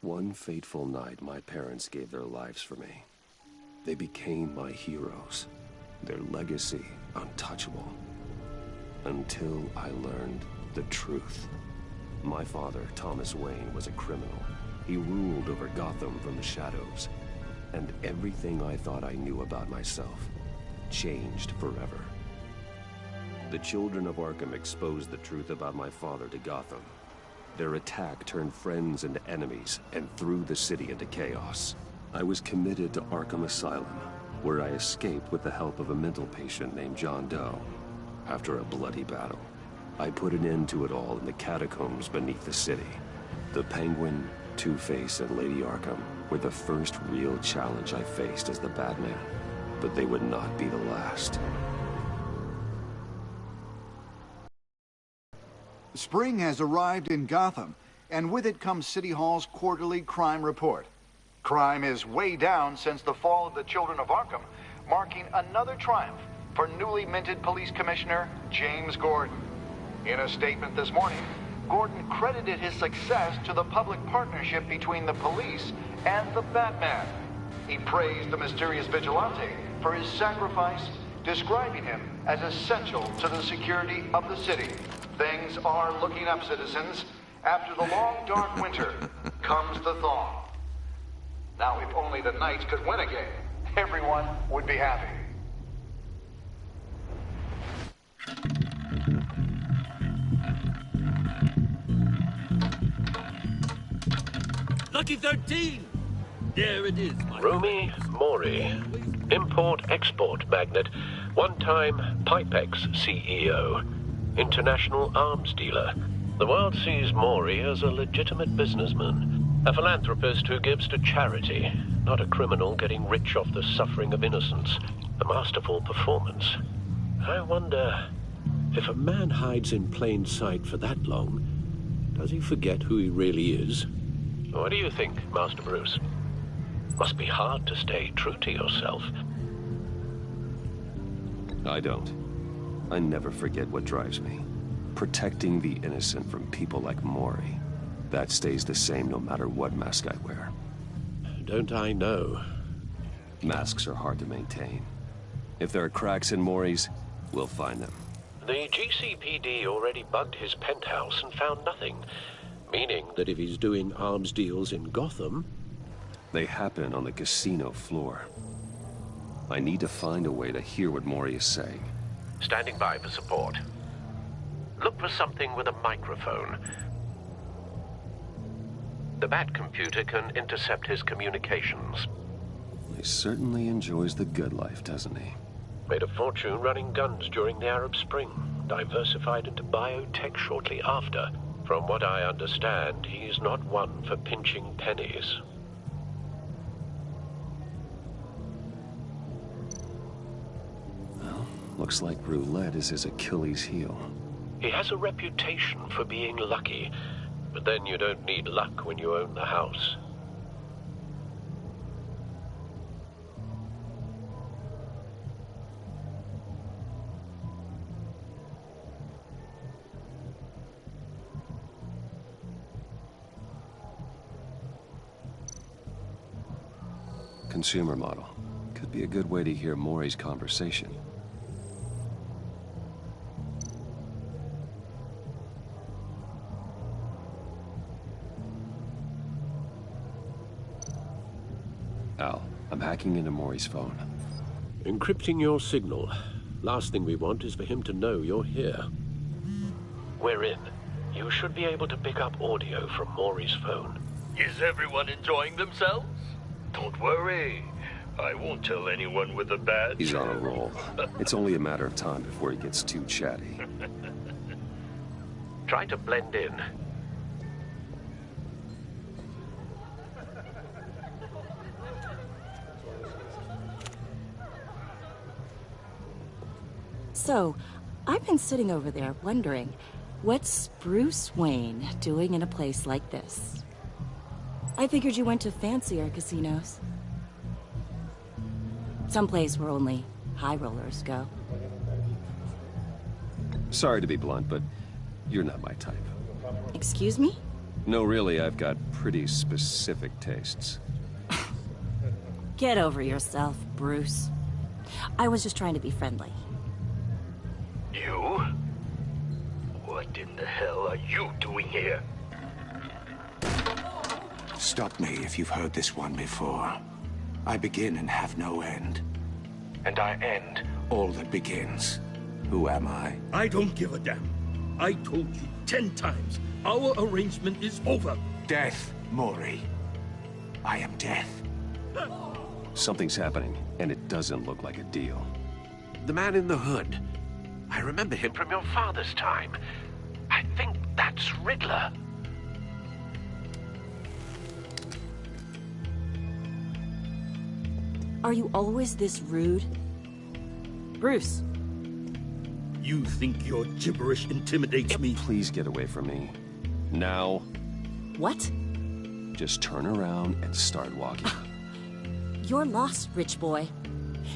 One fateful night, my parents gave their lives for me. They became my heroes. Their legacy untouchable. Until I learned the truth. My father, Thomas Wayne, was a criminal. He ruled over Gotham from the shadows. And everything I thought I knew about myself changed forever. The children of Arkham exposed the truth about my father to Gotham. Their attack turned friends into enemies and threw the city into chaos. I was committed to Arkham Asylum, where I escaped with the help of a mental patient named John Doe. After a bloody battle, I put an end to it all in the catacombs beneath the city. The Penguin, Two-Face, and Lady Arkham were the first real challenge I faced as the Batman, but they would not be the last. Spring has arrived in Gotham, and with it comes City Hall's quarterly crime report. Crime is way down since the fall of the Children of Arkham, marking another triumph for newly minted Police Commissioner James Gordon. In a statement this morning, Gordon credited his success to the public partnership between the police and the Batman. He praised the mysterious vigilante for his sacrifice, describing him as essential to the security of the city. Things are looking up, citizens. After the long, dark winter comes the thaw. Now, if only the Knights could win again, everyone would be happy. Lucky 13! There it is, my Rumi Mori, import-export magnate, one-time Pipex CEO, international arms dealer. The world sees Mori as a legitimate businessman, a philanthropist who gives to charity, not a criminal getting rich off the suffering of innocence. A masterful performance. I wonder, if a man hides in plain sight for that long, does he forget who he really is? What do you think, Master Bruce? Must be hard to stay true to yourself. I don't. I never forget what drives me. Protecting the innocent from people like Mori. That stays the same no matter what mask I wear. Don't I know? Masks are hard to maintain. If there are cracks in Mori's, we'll find them. The GCPD already bugged his penthouse and found nothing. Meaning that if he's doing arms deals in Gotham... They happen on the casino floor. I need to find a way to hear what Mori is saying. Standing by for support. Look for something with a microphone. The Bat computer can intercept his communications. He certainly enjoys the good life, doesn't he? Made a fortune running guns during the Arab Spring. Diversified into biotech shortly after. From what I understand, he's not one for pinching pennies. Well, looks like roulette is his Achilles heel. He has a reputation for being lucky, but then you don't need luck when you own the house. Consumer model. Could be a good way to hear Mori's conversation. Al, I'm hacking into Mori's phone. Encrypting your signal. Last thing we want is for him to know you're here. We're in. You should be able to pick up audio from Mori's phone. Is everyone enjoying themselves? Don't worry. I won't tell anyone with a badge. He's on a roll. It's only a matter of time before he gets too chatty. Try to blend in. So, I've been sitting over there wondering, what's Bruce Wayne doing in a place like this? I figured you went to fancier casinos. Someplace where only high rollers go. Sorry to be blunt, but you're not my type. Excuse me? No, really, I've got pretty specific tastes. Get over yourself, Bruce. I was just trying to be friendly. You? What in the hell are you doing here? Stop me if you've heard this one before. I begin and have no end. And I end all that begins. Who am I? I don't give a damn. I told you 10 times. Our arrangement is over. Death, Maury. I am death. Something's happening, and it doesn't look like a deal. The man in the hood. I remember him from your father's time. I think that's Riddler. Are you always this rude? Bruce. You think your gibberish intimidates me? Please get away from me. Now. What? Just turn around and start walking. You're lost, rich boy.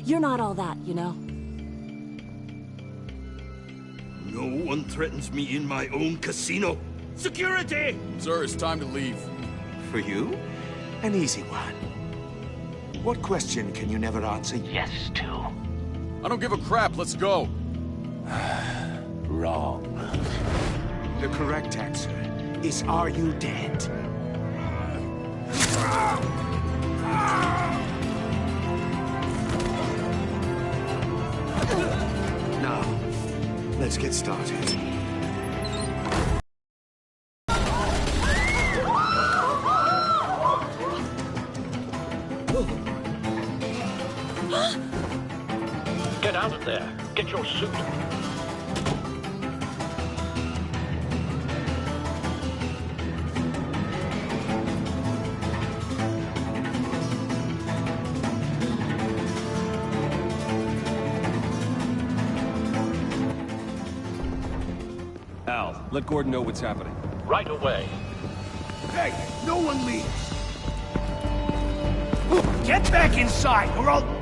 You're not all that, you know? No one threatens me in my own casino. Security! Sir, it's time to leave. For you? An easy one. What question can you never answer yes to? I don't give a crap, let's go. Wrong. The correct answer is, are you dead? Now, let's get started. Get out of there. Get your suit. Al, let Gordon know what's happening. Right away. Hey, no one leaves! Get back inside, or I'll...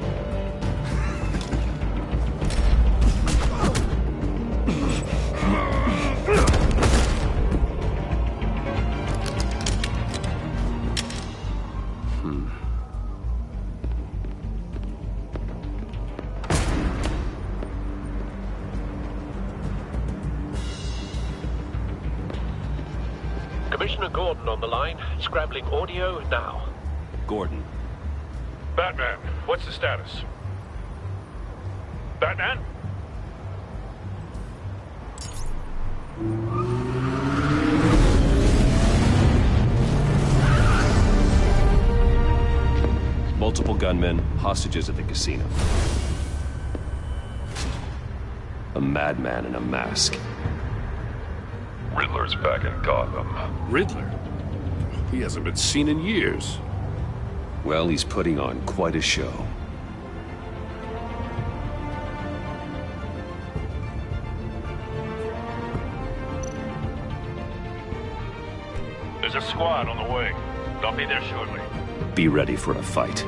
Commissioner Gordon on the line. Scrambling audio now. Gordon. Batman, what's the status? Batman? Multiple gunmen, hostages at the casino. A madman in a mask. Riddler's back in Gotham. Riddler? He hasn't been seen in years. Well, he's putting on quite a show. There's a squad on the way. They'll be there shortly. Be ready for a fight.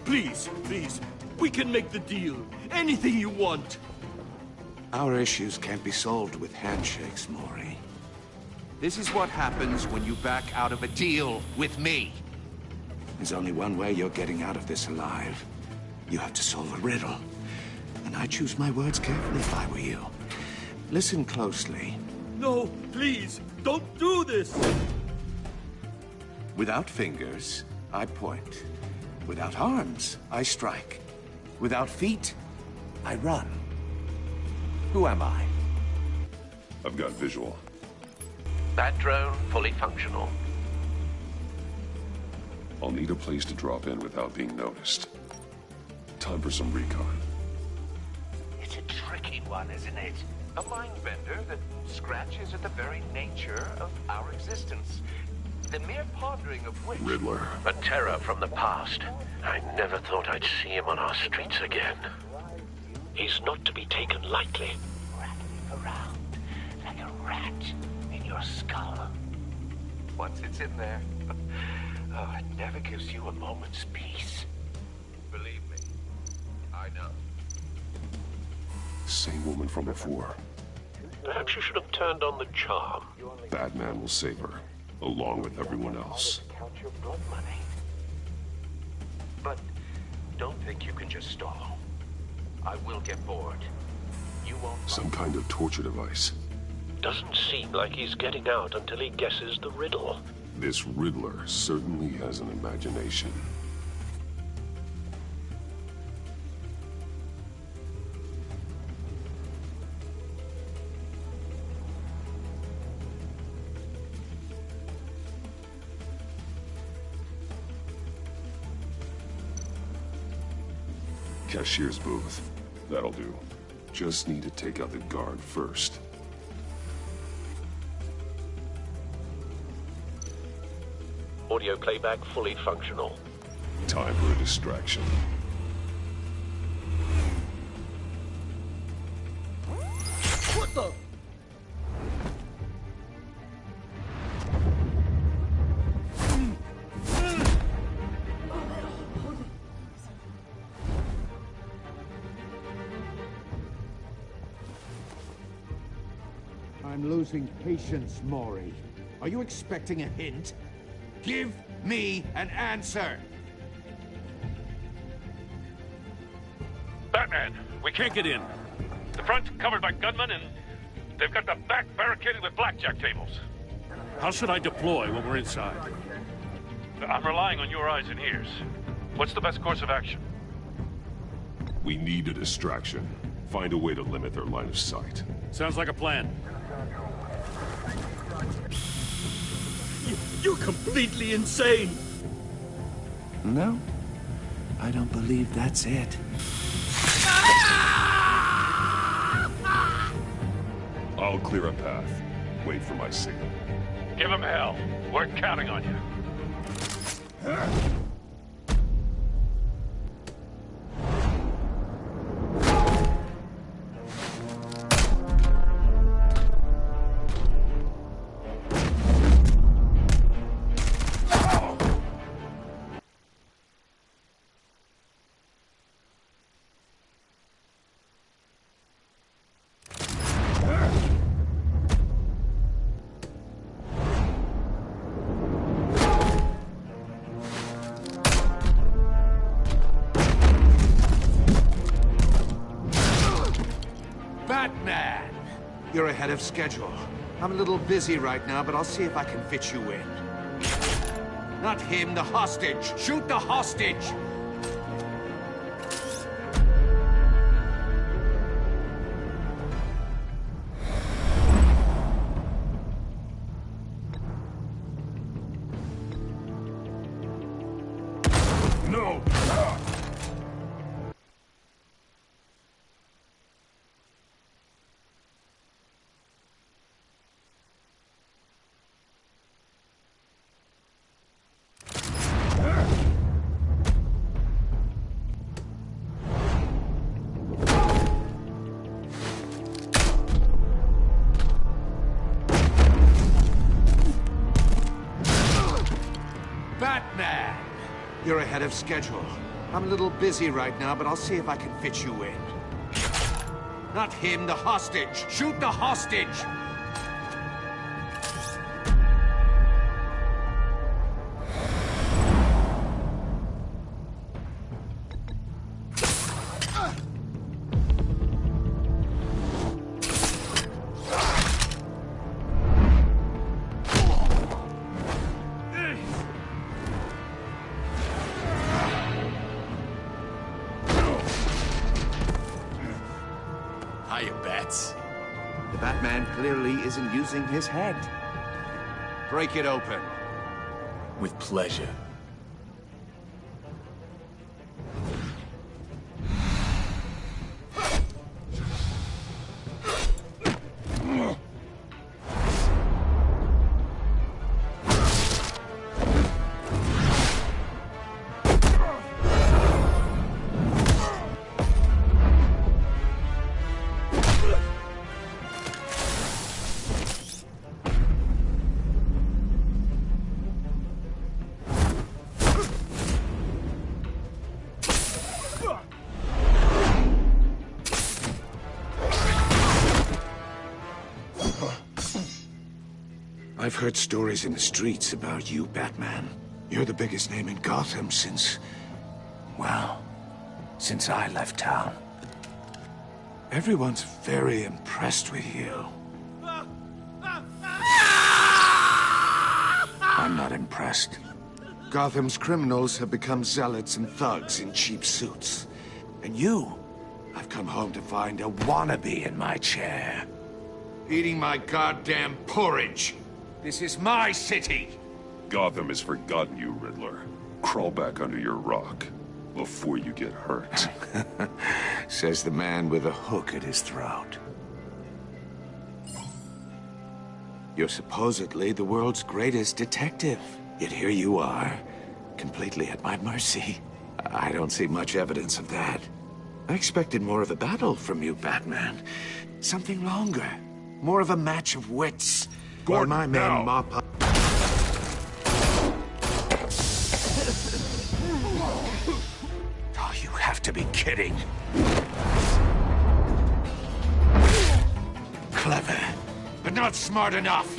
Please, please. We can make the deal. Anything you want. Our issues can't be solved with handshakes, Maury. This is what happens when you back out of a deal with me. There's only one way you're getting out of this alive. You have to solve a riddle. And I choose my words carefully if I were you. Listen closely. No, please. Don't do this. Without fingers, I point. Without arms, I strike. Without feet, I run. Who am I? I've got visual. That drone fully functional. I'll need a place to drop in without being noticed. Time for some recon. It's a tricky one, isn't it? A mind bender that scratches at the very nature of our existence. The mere pondering of which... Riddler. A terror from the past. I never thought I'd see him on our streets again. He's not to be taken lightly. Rattling around like a rat in your skull. Once it's in there, oh, it never gives you a moment's peace. Believe me, I know. Same woman from before. Perhaps you should have turned on the charm. Batman will save her, along with everyone else. Count your blood money. But don't think you can just stall. I will get bored. You won't... Some kind of torture device. Doesn't seem like he's getting out until he guesses the riddle. This Riddler certainly has an imagination. Cashier's booth. That'll do. Just need to take out the guard first. Audio playback fully functional. Time for a distraction. What the? I'm losing patience, Maury. Are you expecting a hint? Give me an answer! Batman, we can't get in. The front's covered by gunmen, and they've got the back barricaded with blackjack tables. How should I deploy when we're inside? I'm relying on your eyes and ears. What's the best course of action? We need a distraction. Find a way to limit their line of sight. Sounds like a plan. You're completely insane! No, I don't believe that's it. I'll clear a path. Wait for my signal. Give him hell. We're counting on you. Batman! You're ahead of schedule. I'm a little busy right now, but I'll see if I can fit you in. Not him, the hostage! Shoot the hostage! No! Batman! You're ahead of schedule. I'm a little busy right now, but I'll see if I can fit you in. Not him, the hostage! Shoot the hostage! Hiya, Bats. The Batman clearly isn't using his head. Break it open. With pleasure. I've heard stories in the streets about you, Batman. You're the biggest name in Gotham since... well, since I left town. Everyone's very impressed with you. I'm not impressed. Gotham's criminals have become zealots and thugs in cheap suits. And you, I've come home to find a wannabe in my chair. Eating my goddamn porridge. This is my city. Gotham has forgotten you, Riddler. Crawl back under your rock before you get hurt. Says the man with a hook at his throat. You're supposedly the world's greatest detective. Yet here you are, completely at my mercy. I don't see much evidence of that. I expected more of a battle from you, Batman. Something longer. More of a match of wits. While my men mop up... Oh, you have to be kidding. Clever, but not smart enough.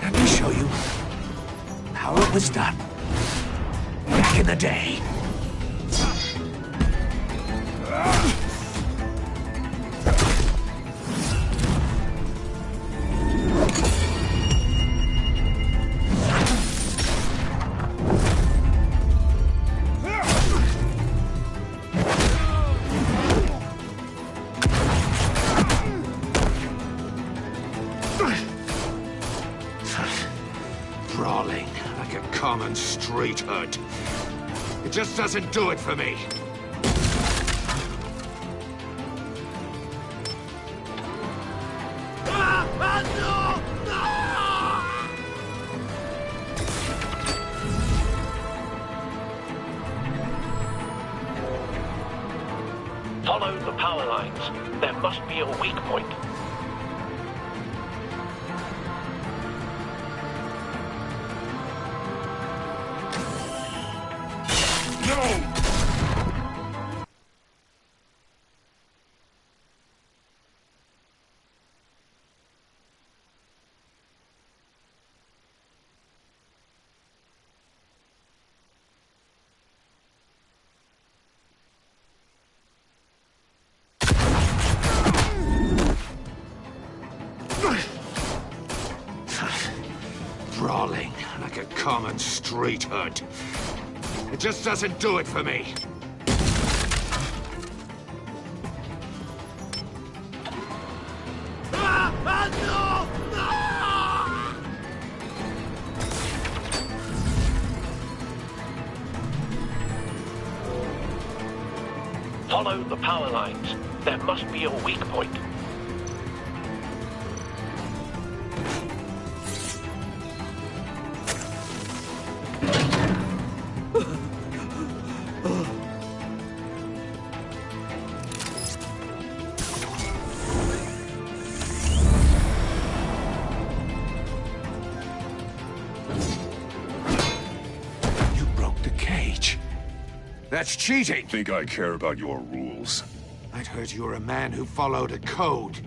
Let me show you how it was done back in the day. Brawling like a common street hood. It just doesn't do it for me. Follow the power lines. There must be a weak point. Brawling like a common street hood. It just doesn't do it for me. Follow the power lines. There must be a weak point. You broke the cage. That's cheating. Think I care about your rules? I'd heard you were a man who followed a code.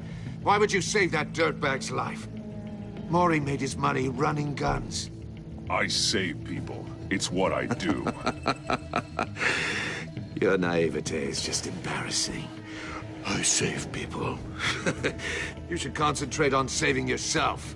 Why would you save that dirtbag's life? Maury made his money running guns. I save people. It's what I do. Your naivete is just embarrassing. I save people. You should concentrate on saving yourself.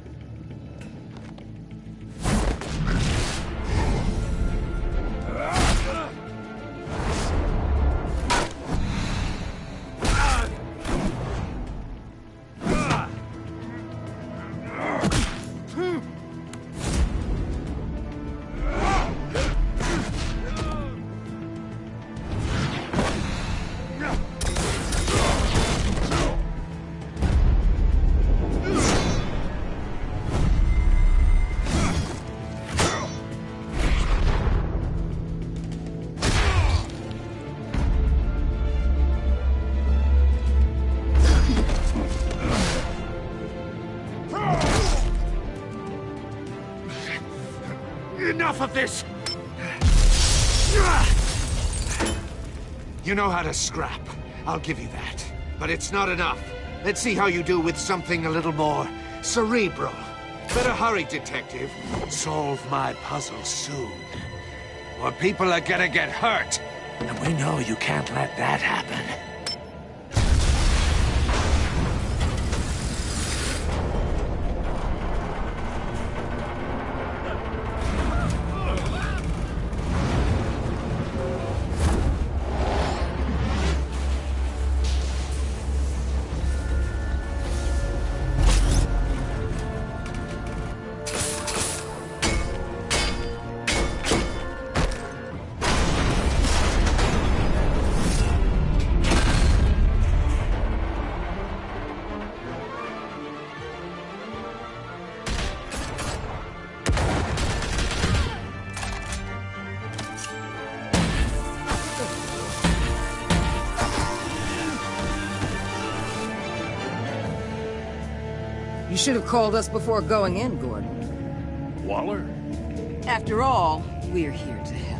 Enough of this! You know how to scrap. I'll give you that. But it's not enough. Let's see how you do with something a little more cerebral. Better hurry, Detective. Solve my puzzle soon. Or people are gonna get hurt. And we know you can't let that happen. You should have called us before going in, Gordon. Waller? After all, we're here to help.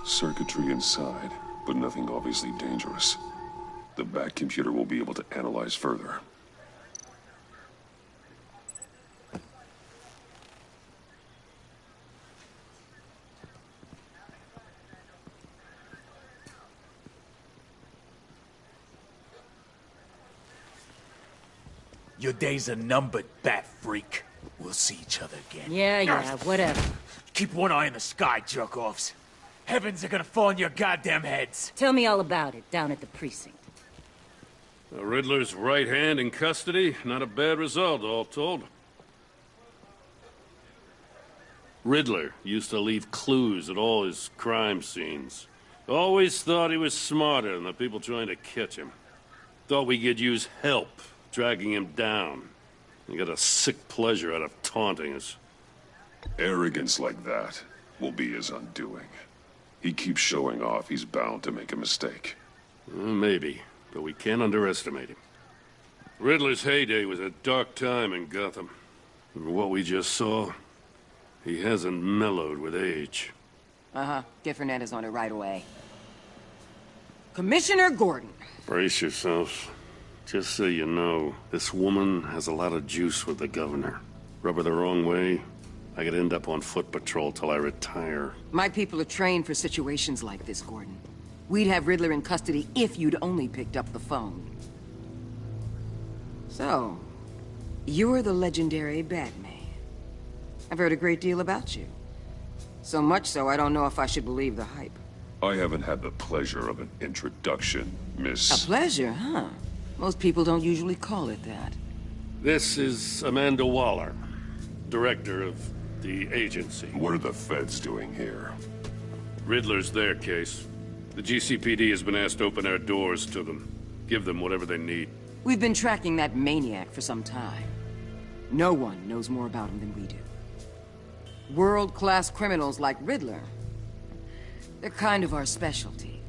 Circuitry inside, but nothing obviously dangerous. The back computer will be able to analyze further. Your days are numbered, bat freak. We'll see each other again. Yeah, whatever. Keep one eye in the sky, jerk-offs. Heavens are gonna fall on your goddamn heads. Tell me all about it, down at the precinct. The Riddler's right hand in custody. Not a bad result, all told. Riddler used to leave clues at all his crime scenes. Always thought he was smarter than the people trying to catch him. Thought we could use help dragging him down. He got a sick pleasure out of taunting us. Arrogance like that will be his undoing. He keeps showing off, he's bound to make a mistake. Maybe, but we can't underestimate him. Riddler's heyday was a dark time in Gotham. For what we just saw, he hasn't mellowed with age. Uh-huh. Get Fernandez on it right away. Commissioner Gordon. Brace yourselves. Just so you know, this woman has a lot of juice with the governor. Rub her the wrong way, I could end up on foot patrol till I retire. My people are trained for situations like this, Gordon. We'd have Riddler in custody if you'd only picked up the phone. So, you're the legendary Batman. I've heard a great deal about you. So much so, I don't know if I should believe the hype. I haven't had the pleasure of an introduction, Miss... A pleasure, huh? Most people don't usually call it that. This is Amanda Waller, director of the agency. What are the feds doing here? Riddler's their case. The GCPD has been asked to open our doors to them. Give them whatever they need. We've been tracking that maniac for some time. No one knows more about him than we do. World-class criminals like Riddler. They're kind of our specialty.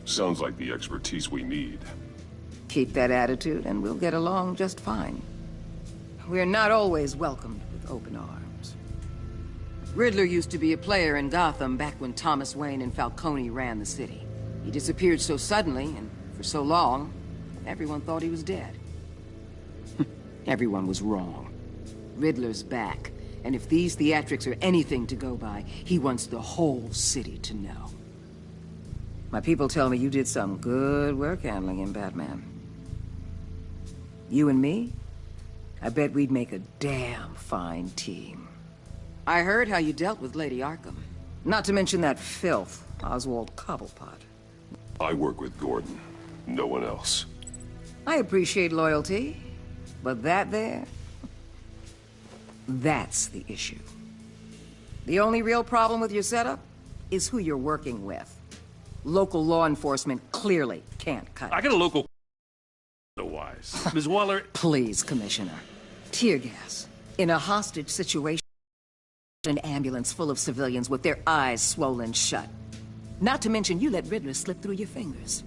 Sounds like the expertise we need. Keep that attitude and we'll get along just fine. We're not always welcomed with open arms. Riddler used to be a player in Gotham back when Thomas Wayne and Falcone ran the city. He disappeared so suddenly and for so long, everyone thought he was dead. Everyone was wrong. Riddler's back, and if these theatrics are anything to go by, he wants the whole city to know. My people tell me you did some good work handling him, Batman. You and me? I bet we'd make a damn fine team. I heard how you dealt with Lady Arkham. Not to mention that filth, Oswald Cobblepot. I work with Gordon. No one else. I appreciate loyalty, But that there, that's the issue. The only real problem with your setup is who you're working with. Local law enforcement clearly can't cut it. I got a local otherwise. Ms. Waller... Please, Commissioner. Tear gas. In a hostage situation, an ambulance full of civilians with their eyes swollen shut. Not to mention you let Riddler slip through your fingers.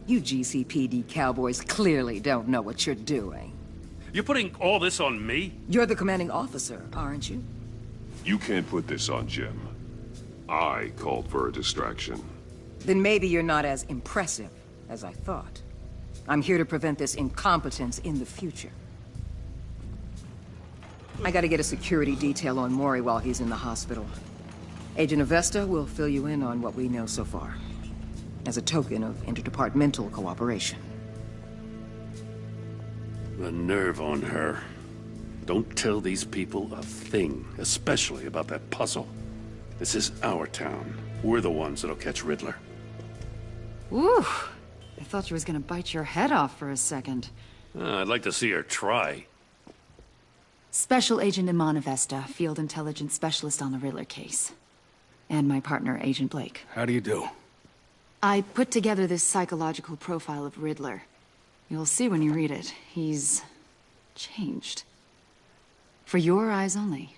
You GCPD cowboys clearly don't know what you're doing. You're putting all this on me? You're the commanding officer, aren't you? You can't put this on Jim. I called for a distraction. Then maybe you're not as impressive as I thought. I'm here to prevent this incompetence in the future. I gotta get a security detail on Maury while he's in the hospital. Agent Avesta will fill you in on what we know so far, as a token of interdepartmental cooperation. The nerve on her. Don't tell these people a thing, especially about that puzzle. This is our town. We're the ones that'll catch Riddler. Woo! I thought you was gonna bite your head off for a second. I'd like to see her try. Special Agent Iman Avesta, Field Intelligence Specialist on the Riddler case. And my partner, Agent Blake. How do you do? I put together this psychological profile of Riddler. You'll see when you read it. He's changed. For your eyes only,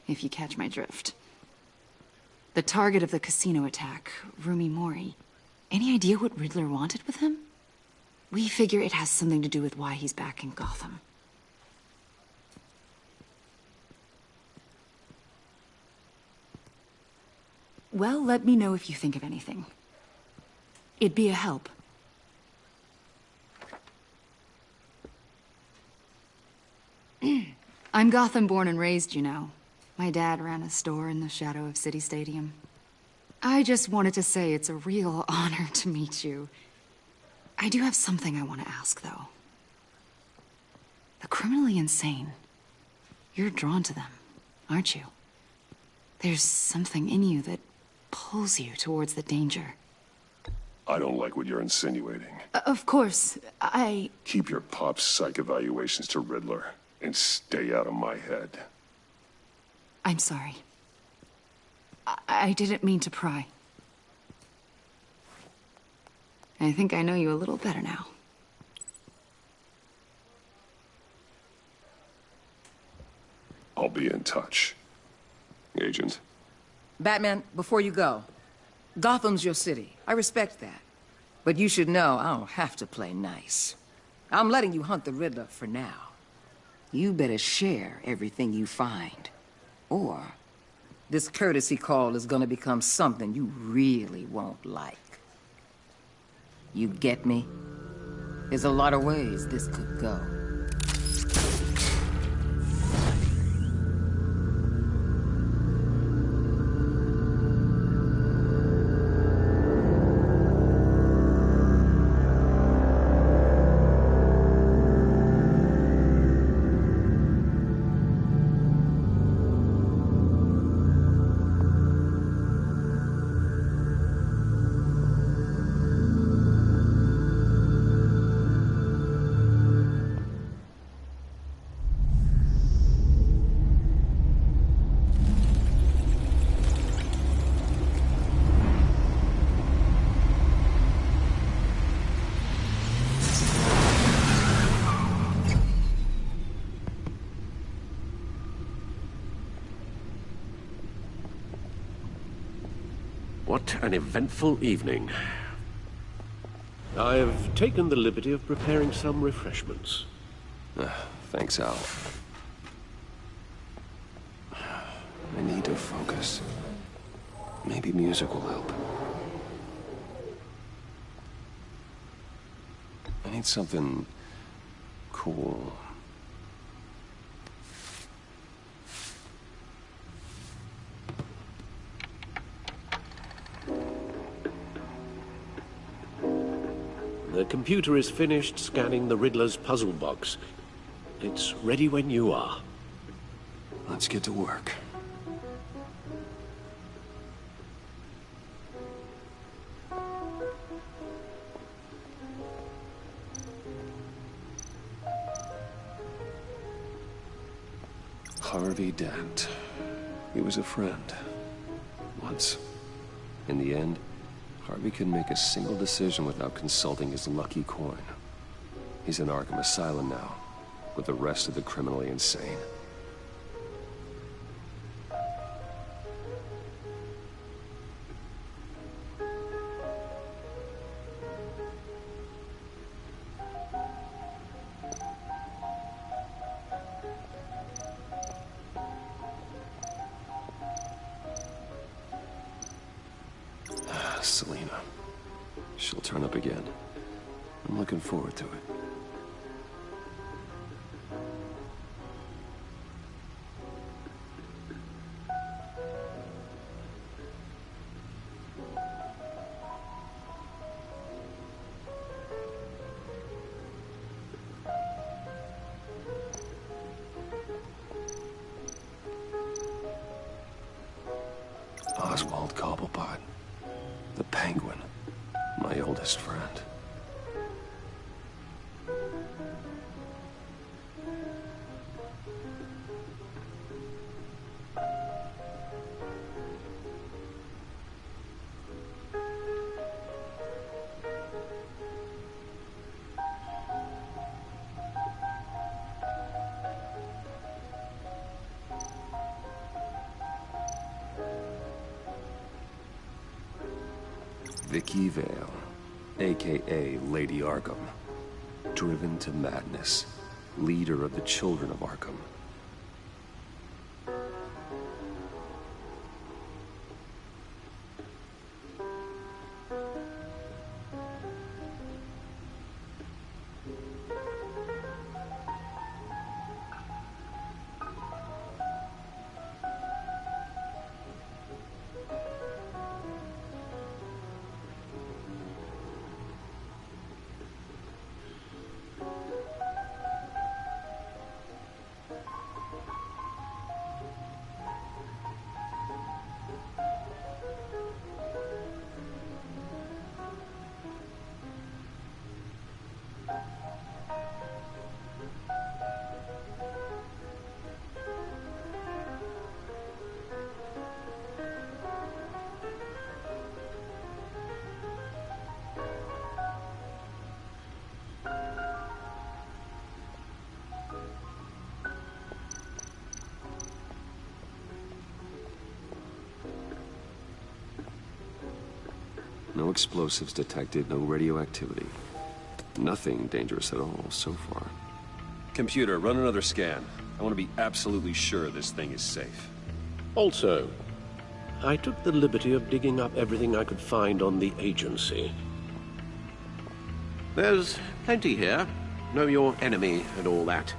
if you catch my drift. The target of the casino attack, Rumi Mori. Any idea what Riddler wanted with him? We figure it has something to do with why he's back in Gotham. Well, let me know if you think of anything. It'd be a help. I'm Gotham born and raised, you know. My dad ran a store in the shadow of City Stadium. I just wanted to say it's a real honor to meet you. I do have something I want to ask, though. The criminally insane. You're drawn to them, aren't you? There's something in you that pulls you towards the danger. I don't like what you're insinuating. Of course, Keep your pop psych evaluations to Riddler, and stay out of my head. I'm sorry. I didn't mean to pry. I think I know you a little better now. I'll be in touch. Agent. Batman, before you go, Gotham's your city. I respect that. But you should know I don't have to play nice. I'm letting you hunt the Riddler for now. You better share everything you find. Or this courtesy call is gonna become something you really won't like. You get me? There's a lot of ways this could go. What an eventful evening. I have taken the liberty of preparing some refreshments. Thanks, Al. I need to focus. Maybe music will help. I need something cool. The computer is finished scanning the Riddler's puzzle box. It's ready when you are. Let's get to work. Harvey Dent. He was a friend. Once. In the end, Harvey couldn't make a single decision without consulting his lucky coin. He's in Arkham Asylum now, with the rest of the criminally insane. Selina. She'll turn up again. I'm looking forward to it. Oswald Cobblepot. The Penguin. My oldest friend. Vicky Vale, a.k.a. Lady Arkham. Driven to madness. Leader of the Children of Arkham. No explosives detected, no radioactivity. Nothing dangerous at all so far. Computer, run another scan. I want to be absolutely sure this thing is safe. Also, I took the liberty of digging up everything I could find on the agency. There's plenty here. Know your enemy and all that.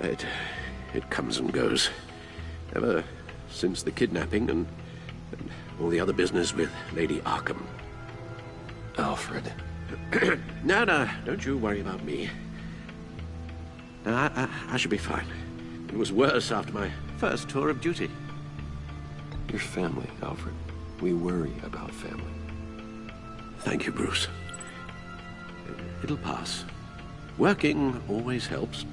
It comes and goes. Ever since the kidnapping and all the other business with Lady Arkham. Alfred. No, don't you worry about me. No, I should be fine. It was worse after my first tour of duty. Your family, Alfred. We worry about family. Thank you, Bruce. It'll pass. Working always helps.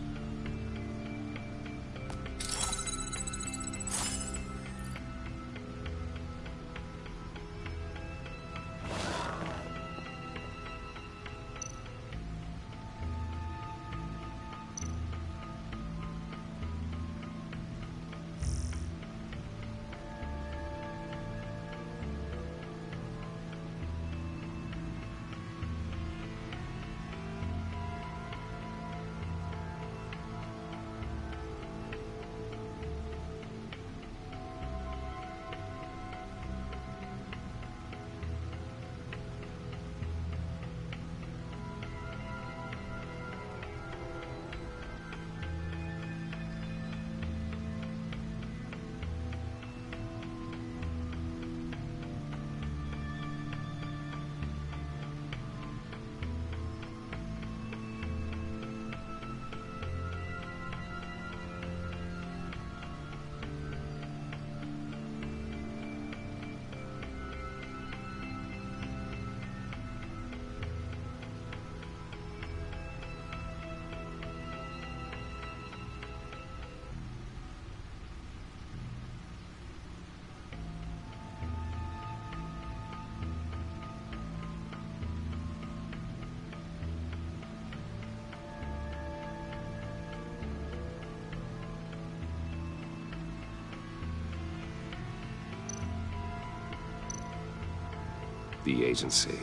The agency.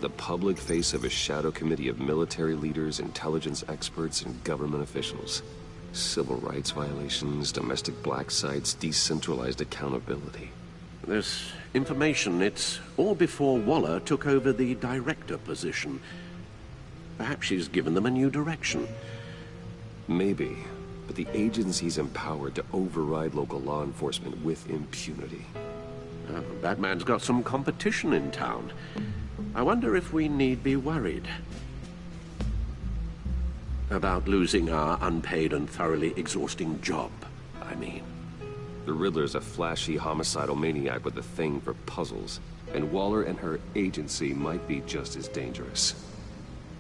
The public face of a shadow committee of military leaders, intelligence experts, and government officials. Civil rights violations, domestic black sites, decentralized accountability. This information, it's all before Waller took over the director position. Perhaps she's given them a new direction. Maybe, but the agency's empowered to override local law enforcement with impunity. Batman's got some competition in town. I wonder if we need be worried about losing our unpaid and thoroughly exhausting job, I mean. The Riddler's a flashy homicidal maniac with a thing for puzzles, and Waller and her agency might be just as dangerous.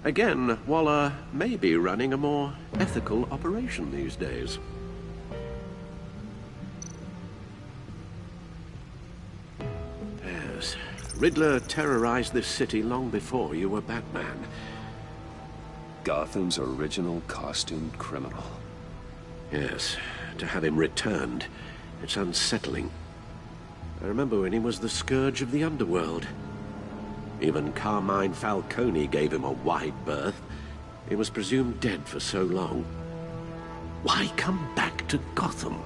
Again, Waller may be running a more ethical operation these days. Yes, Riddler terrorized this city long before you were Batman. Gotham's original costumed criminal. Yes, to have him returned, it's unsettling. I remember when he was the scourge of the underworld. Even Carmine Falcone gave him a wide berth. He was presumed dead for so long. Why come back to Gotham?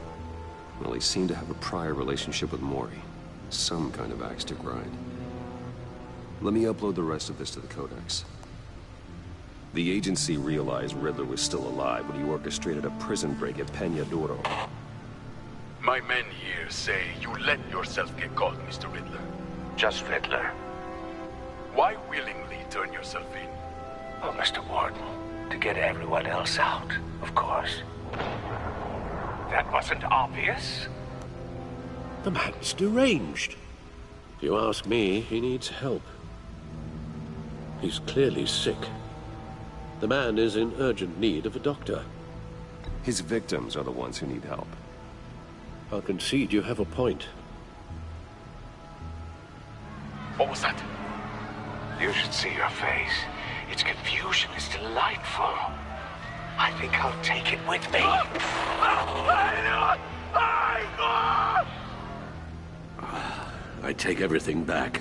Well, he seemed to have a prior relationship with Mori. Some kind of axe to grind. Let me upload the rest of this to the Codex. The agency realized Riddler was still alive when he orchestrated a prison break at Peñadoro. My men here say you let yourself get caught, Mr. Riddler. Just Riddler. Why willingly turn yourself in? Oh, Mr. Warden, to get everyone else out, of course. That wasn't obvious? The man's deranged. If you ask me, he needs help. He's clearly sick. The man is in urgent need of a doctor. His victims are the ones who need help. I'll concede you have a point. What was that? You should see your face. Its confusion is delightful. I think I'll take it with me. I take everything back.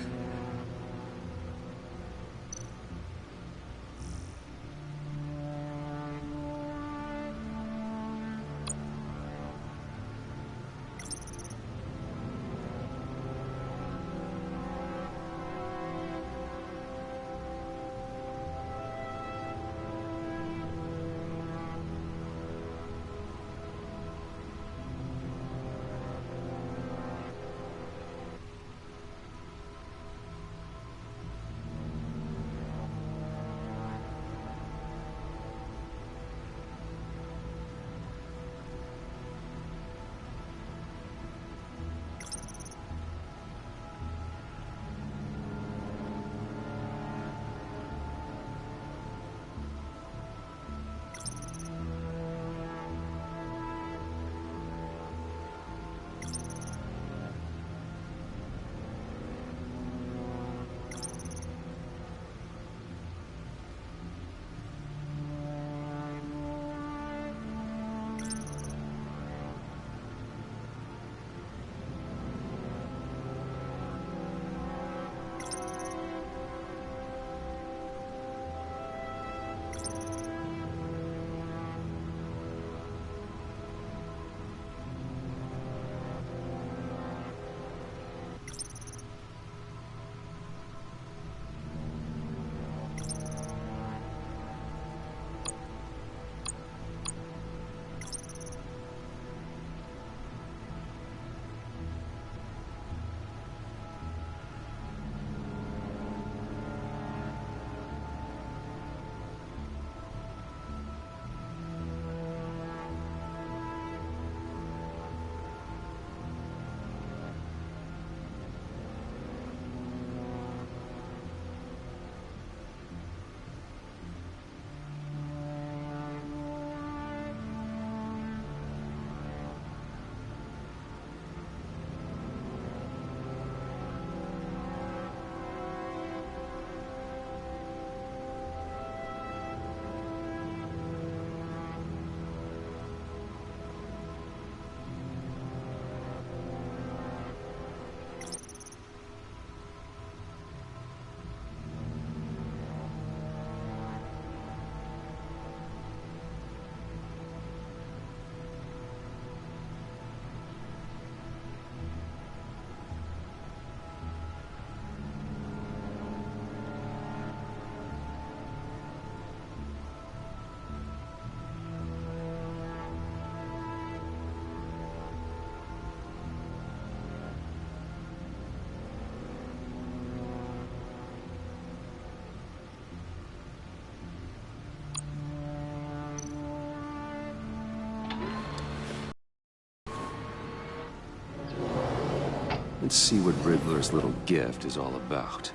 Let's see what Riddler's little gift is all about.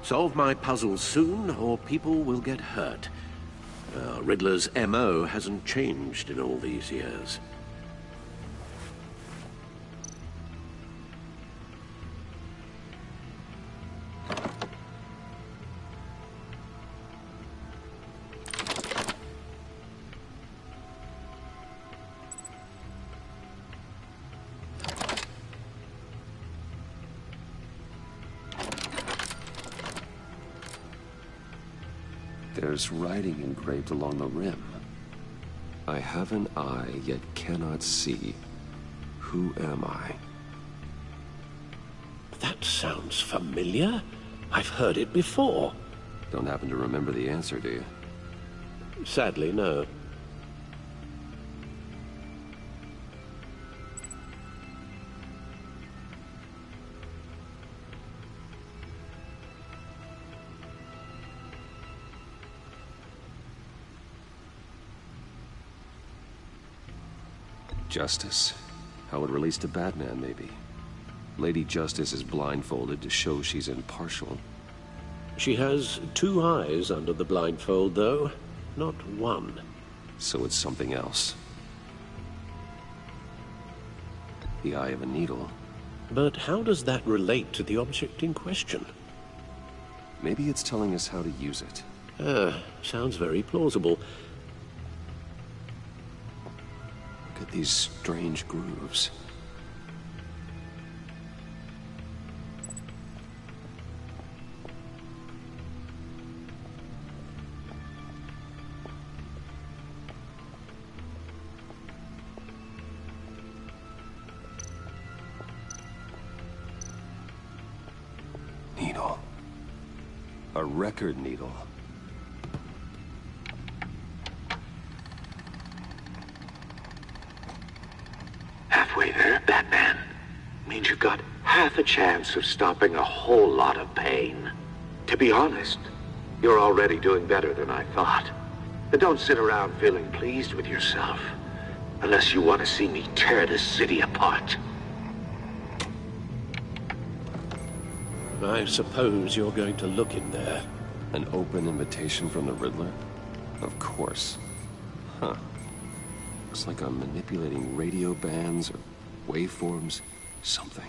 Solve my puzzle soon, or people will get hurt. Riddler's MO hasn't changed in all these years. There's writing engraved along the rim. I have an eye, yet cannot see. Who am I? That sounds familiar. I've heard it before. Don't happen to remember the answer, do you? Sadly, no. Justice? How it relates to Batman, maybe. Lady Justice is blindfolded to show she's impartial. She has 2 eyes under the blindfold, though. Not 1. So it's something else. The eye of a needle. But how does that relate to the object in question? Maybe it's telling us how to use it. Sounds very plausible. Look at these strange grooves. Needle. A record needle. Halfway there, Batman. Means you've got half a chance of stopping a whole lot of pain. To be honest, you're already doing better than I thought. But don't sit around feeling pleased with yourself. Unless you want to see me tear this city apart. I suppose you're going to look in there. An open invitation from the Riddler? Of course. Huh. Looks like I'm manipulating radio bands or waveforms. Something.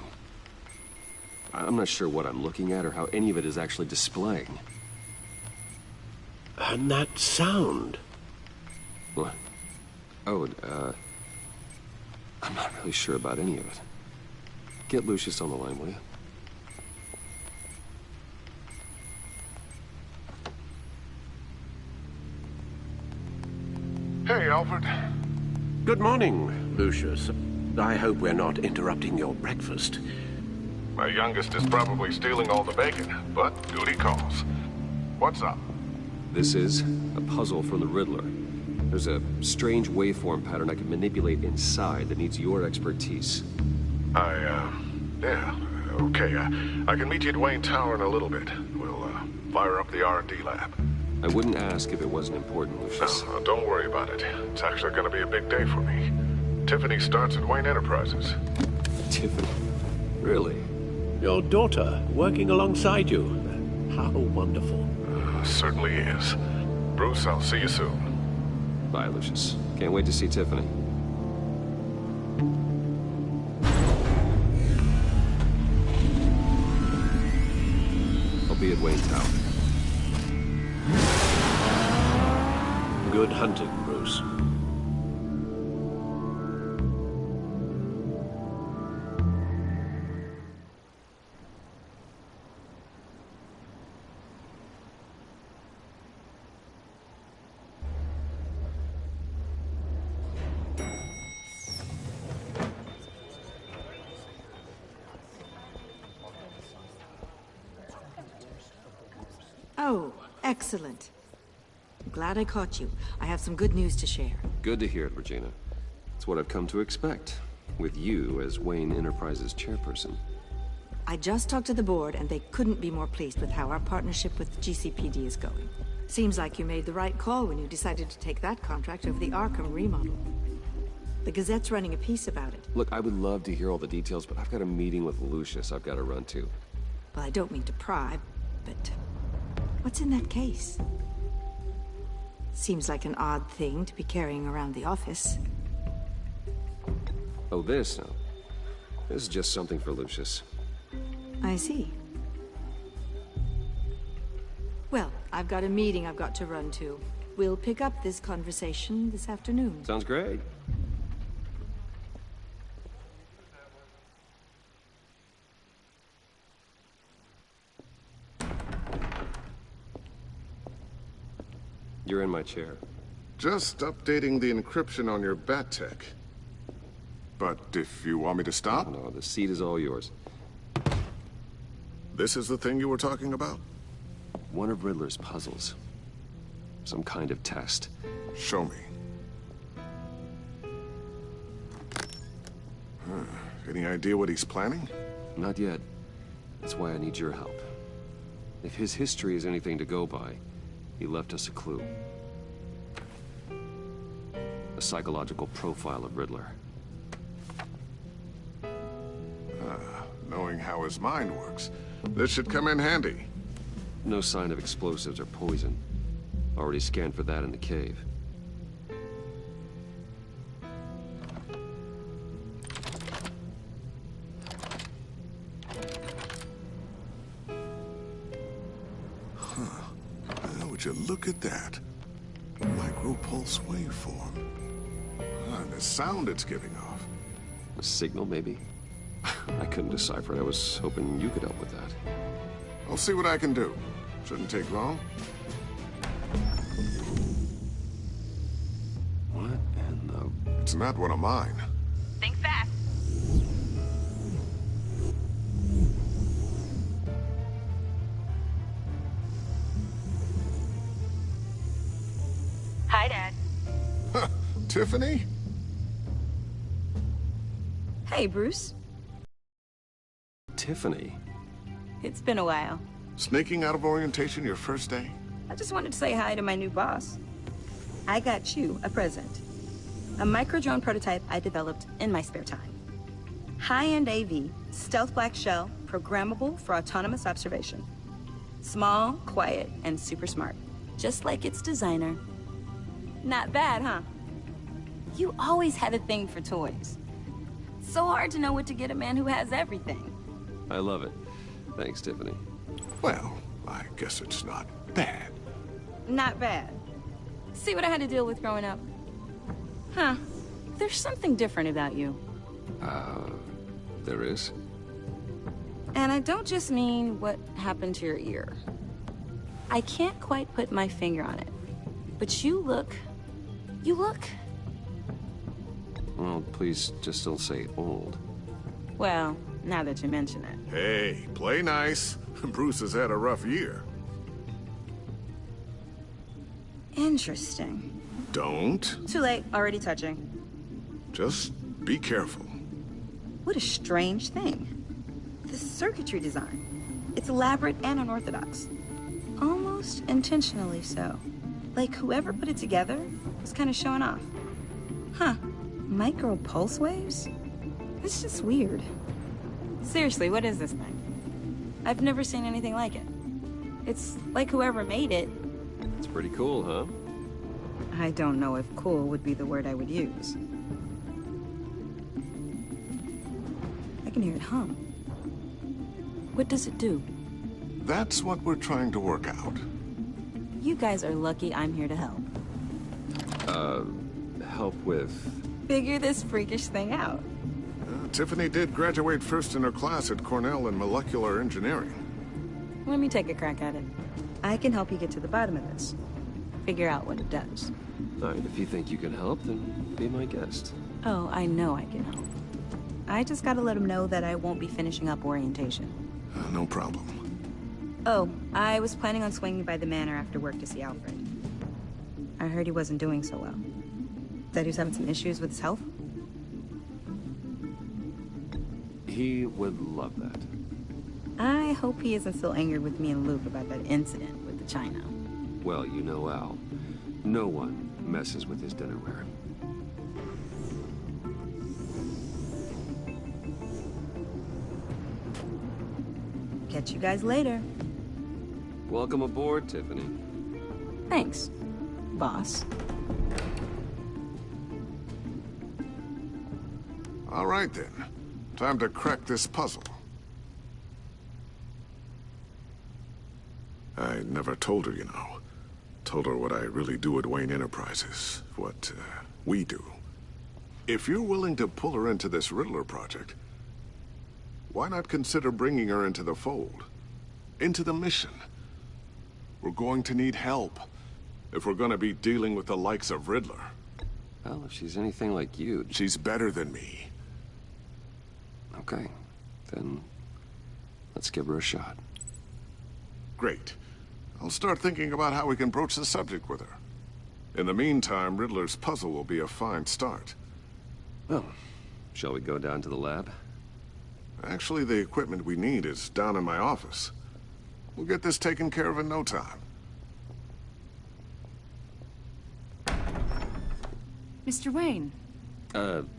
I'm not sure what I'm looking at or how any of it is actually displaying. And that sound? What? Oh, I'm not really sure about any of it. Get Lucius on the line, will you? Hey, Alfred. Good morning, Lucius. I hope we're not interrupting your breakfast. My youngest is probably stealing all the bacon, but duty calls. What's up? This is a puzzle from the Riddler. There's a strange waveform pattern I can manipulate inside that needs your expertise. Yeah, okay. I can meet you at Wayne Tower in a little bit. We'll, fire up the R&D lab. I wouldn't ask if it wasn't important, Lucius. No, don't worry about it. It's actually gonna be a big day for me. Tiffany starts at Wayne Enterprises. Tiffany? Really? Your daughter, working alongside you. How wonderful. Certainly is. Bruce, I'll see you soon. Bye, Lucius. Can't wait to see Tiffany. I'll be at Wayne Tower. Good hunting, Bruce. Oh, excellent. I'm glad I caught you. I have some good news to share. Good to hear it, Regina. It's what I've come to expect, with you as Wayne Enterprises chairperson. I just talked to the board, and they couldn't be more pleased with how our partnership with GCPD is going. Seems like you made the right call when you decided to take that contract over the Arkham remodel. The Gazette's running a piece about it. Look, I would love to hear all the details, but I've got a meeting with Lucius I've got to run to. Well, I don't mean to pry, but what's in that case? Seems like an odd thing to be carrying around the office. Oh, this? No. This is just something for Lucius. I see. Well, I've got a meeting I've got to run to. We'll pick up this conversation this afternoon. Sounds great. You're in my chair. Just updating the encryption on your bat tech. But if you want me to stop? No, the seat is all yours. This is the thing you were talking about? One of Riddler's puzzles. Some kind of test. Show me. Any idea what he's planning? Not yet. That's why I need your help. If his history is anything to go by, he left us a clue. A psychological profile of Riddler. Knowing how his mind works, this should come in handy. No sign of explosives or poison. Already scanned for that in the cave. Would you look at that? Micropulse waveform. And the sound it's giving off. A signal, maybe? I couldn't decipher it. I was hoping you could help with that. I'll see what I can do. Shouldn't take long. What in the... It's not one of mine. Think fast. Hi, Dad. Tiffany? Hey, Bruce. Tiffany? It's been a while. Sneaking out of orientation your first day? I just wanted to say hi to my new boss. I got you a present. A micro-drone prototype I developed in my spare time. High-end AV, stealth black shell, programmable for autonomous observation. Small, quiet, and super smart. Just like its designer. Not bad, huh? You always had a thing for toys. So hard to know what to get a man who has everything. I love it. Thanks, Tiffany. Well, I guess it's not bad. Not bad. See what I had to deal with growing up? Huh. There's something different about you. There is? And I don't just mean what happened to your ear. I can't quite put my finger on it. But you look... Well, please just don't say old. Well, now that you mention it. Hey, play nice. Bruce has had a rough year. Interesting. Don't. Too late, already touching. Just be careful. What a strange thing. The circuitry design. It's elaborate and unorthodox. Almost intentionally so. Like whoever put it together was kind of showing off. Huh. Micro pulse waves? It's just weird. Seriously, what is this thing? I've never seen anything like it. It's like whoever made it. It's pretty cool, huh? I don't know if cool would be the word I would use. I can hear it hum. What does it do? That's what we're trying to work out. You guys are lucky I'm here to help. Help with... Figure this freakish thing out. Tiffany did graduate first in her class at Cornell in molecular engineering. Let me take a crack at it. I can help you get to the bottom of this. Figure out what it does. All right, if you think you can help, then be my guest. Oh, I know I can help. I just gotta let him know that I won't be finishing up orientation. No problem. Oh, I was planning on swinging by the manor after work to see Alfred. I heard he wasn't doing so well. That he was having some issues with his health? He would love that. I hope he isn't still angry with me and Luke about that incident with the china. Well, you know Al. No one messes with his dinnerware. Catch you guys later. Welcome aboard, Tiffany. Thanks, boss. All right, then. Time to crack this puzzle. I never told her, you know. Told her what I really do at Wayne Enterprises. What, we do. If you're willing to pull her into this Riddler project, why not consider bringing her into the fold? Into the mission? We're going to need help if we're going to be dealing with the likes of Riddler. Well, if she's anything like you... She's better than me. Okay, then let's give her a shot. Great. I'll start thinking about how we can broach the subject with her. In the meantime, Riddler's puzzle will be a fine start. Well, shall we go down to the lab? Actually, the equipment we need is down in my office. We'll get this taken care of in no time. Mr. Wayne.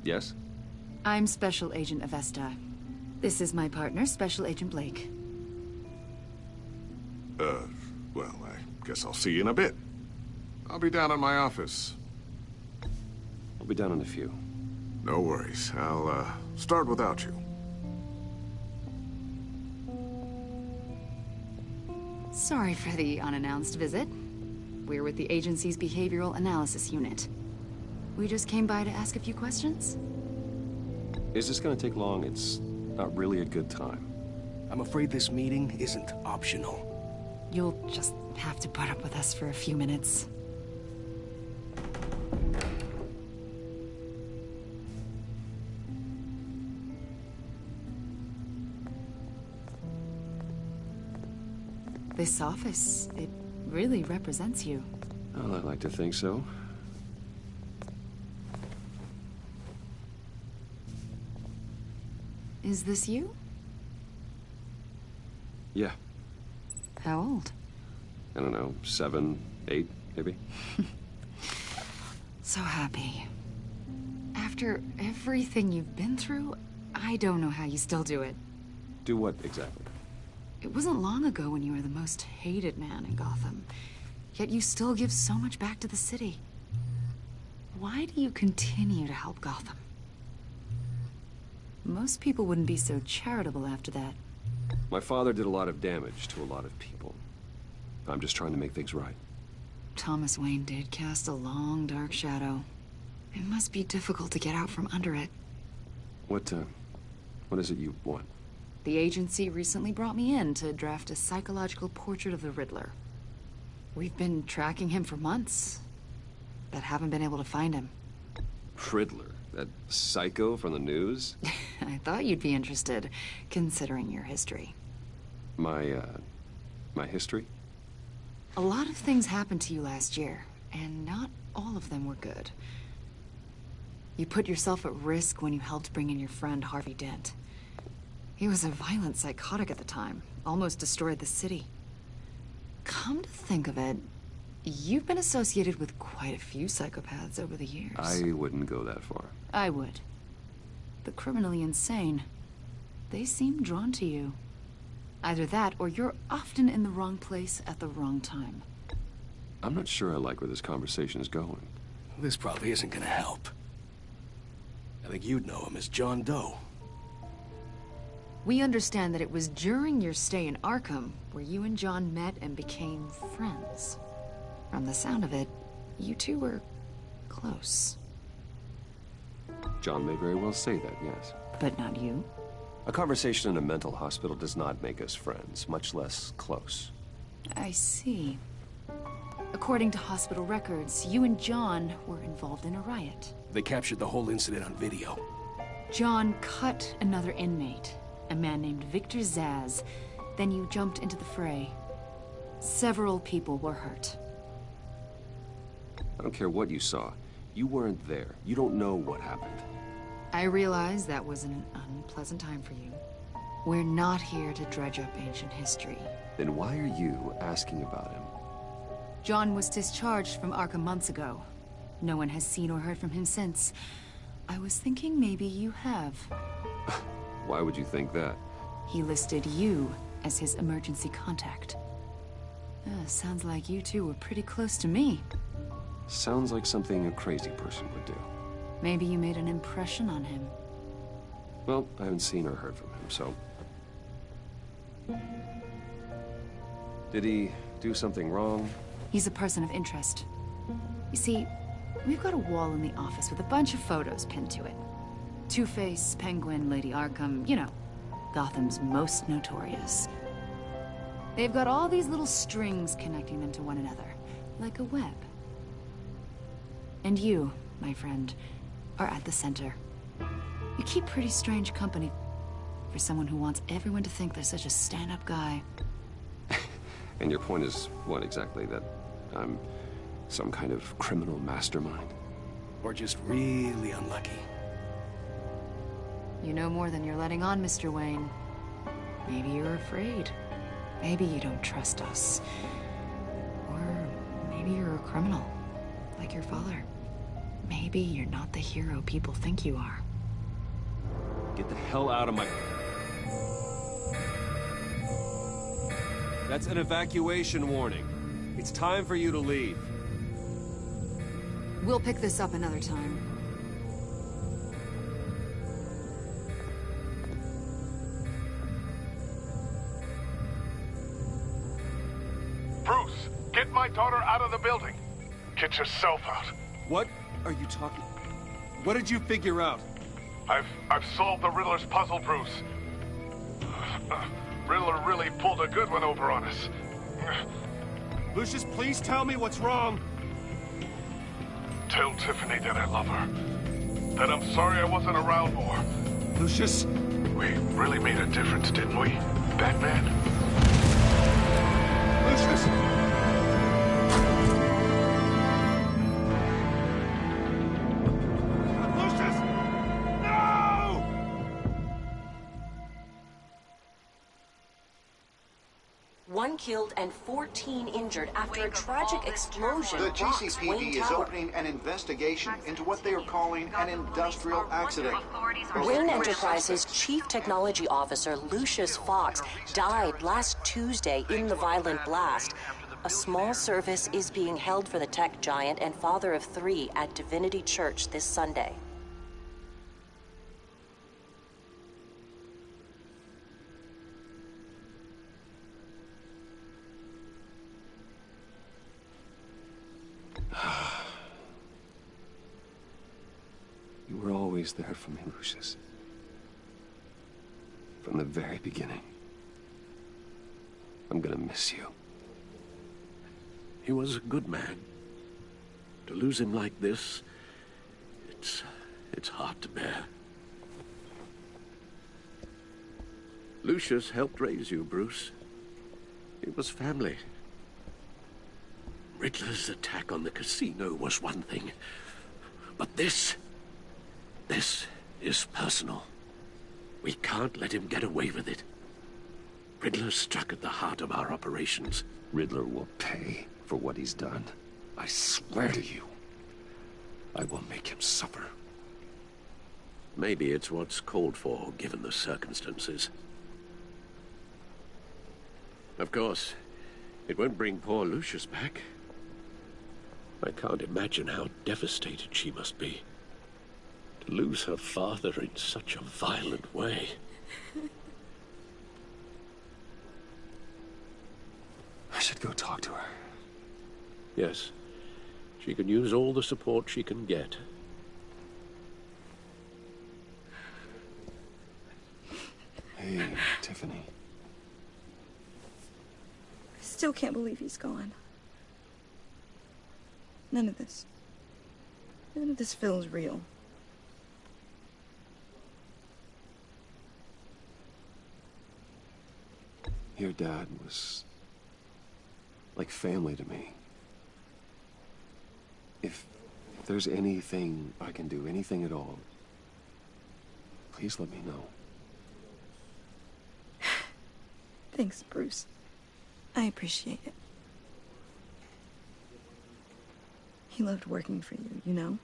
Yes? I'm Special Agent Avesta. This is my partner, Special Agent Blake. Well, I guess I'll see you in a bit. I'll be down in my office. I'll be down in a few. No worries. I'll, start without you. Sorry for the unannounced visit. We're with the agency's Behavioral Analysis Unit. We just came by to ask a few questions. Is this gonna take long? It's not really a good time. I'm afraid this meeting isn't optional. You'll just have to put up with us for a few minutes. This office, it really represents you. Well, I'd like to think so. Is this you? Yeah. How old? I don't know, 7, 8, maybe? So happy. After everything you've been through, I don't know how you still do it. Do what, exactly? It wasn't long ago when you were the most hated man in Gotham. Yet you still give so much back to the city. Why do you continue to help Gotham? Most people wouldn't be so charitable after that. My father did a lot of damage to a lot of people. I'm just trying to make things right. Thomas Wayne did cast a long, dark shadow. It must be difficult to get out from under it. What is it you want? The agency recently brought me in to draft a psychological portrait of the Riddler. We've been tracking him for months, but haven't been able to find him. Riddler? That psycho from the news? I thought you'd be interested, considering your history. My history? A lot of things happened to you last year, and not all of them were good. You put yourself at risk when you helped bring in your friend Harvey Dent. He was a violent psychotic at the time, almost destroyed the city. Come to think of it, you've been associated with quite a few psychopaths over the years. I wouldn't go that far. I would. The criminally insane, they seem drawn to you. Either that, or you're often in the wrong place at the wrong time. I'm not sure I like where this conversation is going. This probably isn't gonna help. I think you'd know him as John Doe. We understand that it was during your stay in Arkham where you and John met and became friends. From the sound of it, you two were close. John may very well say that, yes. But not you? A conversation in a mental hospital does not make us friends, much less close. I see. According to hospital records, you and John were involved in a riot. They captured the whole incident on video. John cut another inmate, a man named Victor Zsasz. Then you jumped into the fray. Several people were hurt. I don't care what you saw. You weren't there. You don't know what happened. I realize that was an unpleasant time for you. We're not here to dredge up ancient history. Then why are you asking about him? John was discharged from Arkham months ago. No one has seen or heard from him since. I was thinking maybe you have. Why would you think that? He listed you as his emergency contact. Sounds like you two were pretty close to me. Sounds like something a crazy person would do. Maybe you made an impression on him. Well, I haven't seen or heard from him, so... Did he do something wrong? He's a person of interest. You see, we've got a wall in the office with a bunch of photos pinned to it. Two-Face, Penguin, Lady Arkham, you know, Gotham's most notorious. They've got all these little strings connecting them to one another, like a web. And you, my friend, are at the center. You keep pretty strange company for someone who wants everyone to think they're such a stand-up guy. And your point is what exactly? That I'm some kind of criminal mastermind? Or just really unlucky? You know more than you're letting on, Mr. Wayne. Maybe you're afraid. Maybe you don't trust us. Or maybe you're a criminal, like your father. Maybe you're not the hero people think you are. Get the hell out of my... That's an evacuation warning. It's time for you to leave. We'll pick this up another time. Bruce, get my daughter out of the building. Get yourself out. What are you talking... What did you figure out? I've solved the Riddler's puzzle, Bruce. Riddler really pulled a good one over on us. Lucius, please tell me what's wrong. Tell Tiffany that I love her. That I'm sorry I wasn't around more. Lucius? We really made a difference, didn't we, Batman? Lucius! One killed and 14 injured after a tragic explosion. The rocks GCPD Wayne is Tower. opening an investigation into what they are calling an industrial accident. Wayne Enterprises' Chief Technology Officer Lucius Fox died last Tuesday in the violent blast. A small service is being held for the tech giant and father of 3 at Divinity Church this Sunday. You were always there for me, Lucius. From the very beginning. I'm gonna miss you. He was a good man. To lose him like this, it's hard to bear. Lucius helped raise you, Bruce. It was family. Riddler's attack on the casino was one thing, but this is personal. We can't let him get away with it. Riddler struck at the heart of our operations. Riddler will pay for what he's done. I swear to you, I will make him suffer. Maybe it's what's called for, given the circumstances. Of course, it won't bring poor Lucius back. I can't imagine how devastated she must be. To lose her father in such a violent way. I should go talk to her. Yes, she can use all the support she can get. Hey, Tiffany. I still can't believe he's gone. None of this feels real. Your dad was like family to me. If there's anything I can do, anything at all, please let me know. Thanks, Bruce. I appreciate it. He loved working for you, you know?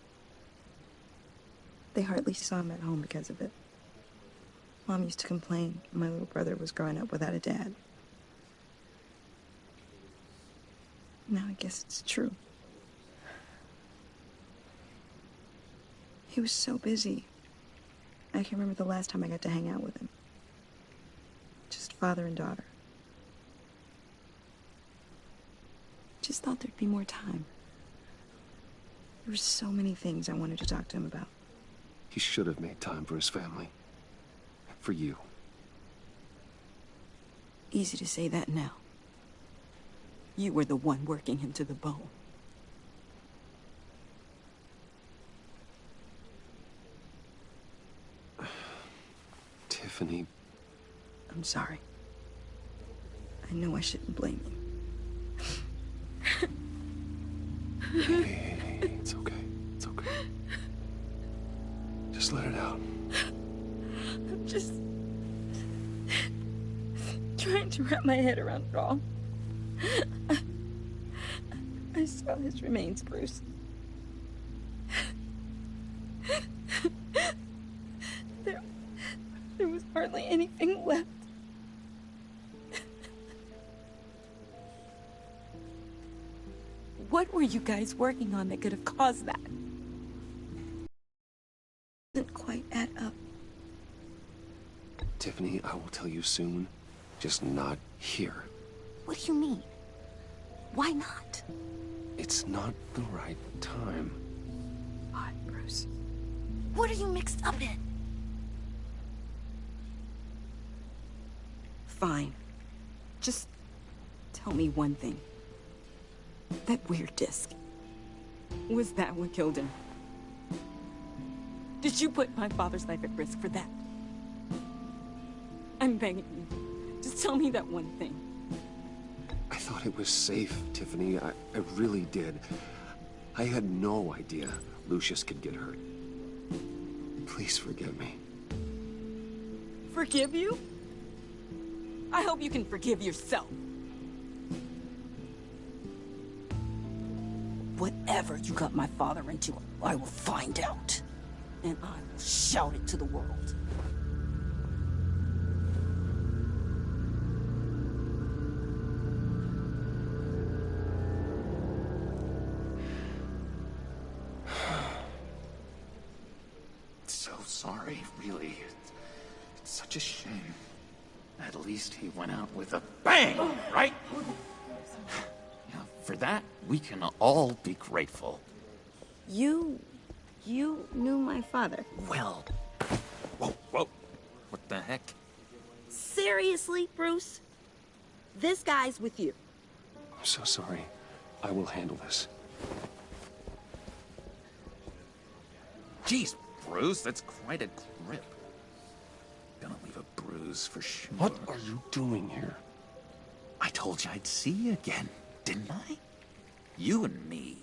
They hardly saw him at home because of it. Mom used to complain my little brother was growing up without a dad. Now I guess it's true. He was so busy. I can remember the last time I got to hang out with him. Just father and daughter. Just thought there'd be more time. There were so many things I wanted to talk to him about. He should have made time for his family. For you. Easy to say that now. You were the one working him to the bone. Tiffany. I'm sorry. I know I shouldn't blame you. Hey, it's okay. It's okay. Just let it out. I'm just trying to wrap my head around it all. I saw his remains, Bruce. There was hardly anything left. What were you guys working on that could have caused that? Doesn't quite add up. Tiffany, I will tell you soon. Just not here. What do you mean? Why not? It's not the right time. What, Bruce? What are you mixed up in? Fine. Just tell me one thing. That weird disc. Was that what killed him? Did you put my father's life at risk for that? I'm begging you. Just tell me that one thing. I thought it was safe, Tiffany. I really did. I had no idea Lucius could get hurt. Please forgive me. Forgive you? I hope you can forgive yourself. Whatever you got my father into, I will find out. And I will shout it to the world. So sorry, really. It's such a shame. At least he went out with a bang, right? Yeah, for that, we can all be grateful. You knew my father. Well, whoa. What the heck? Seriously, Bruce? This guy's with you. I'm so sorry. I will handle this. Jeez, Bruce, that's quite a grip. Gonna leave a bruise for sure. What are you doing here? I told you I'd see you again, didn't I? You and me,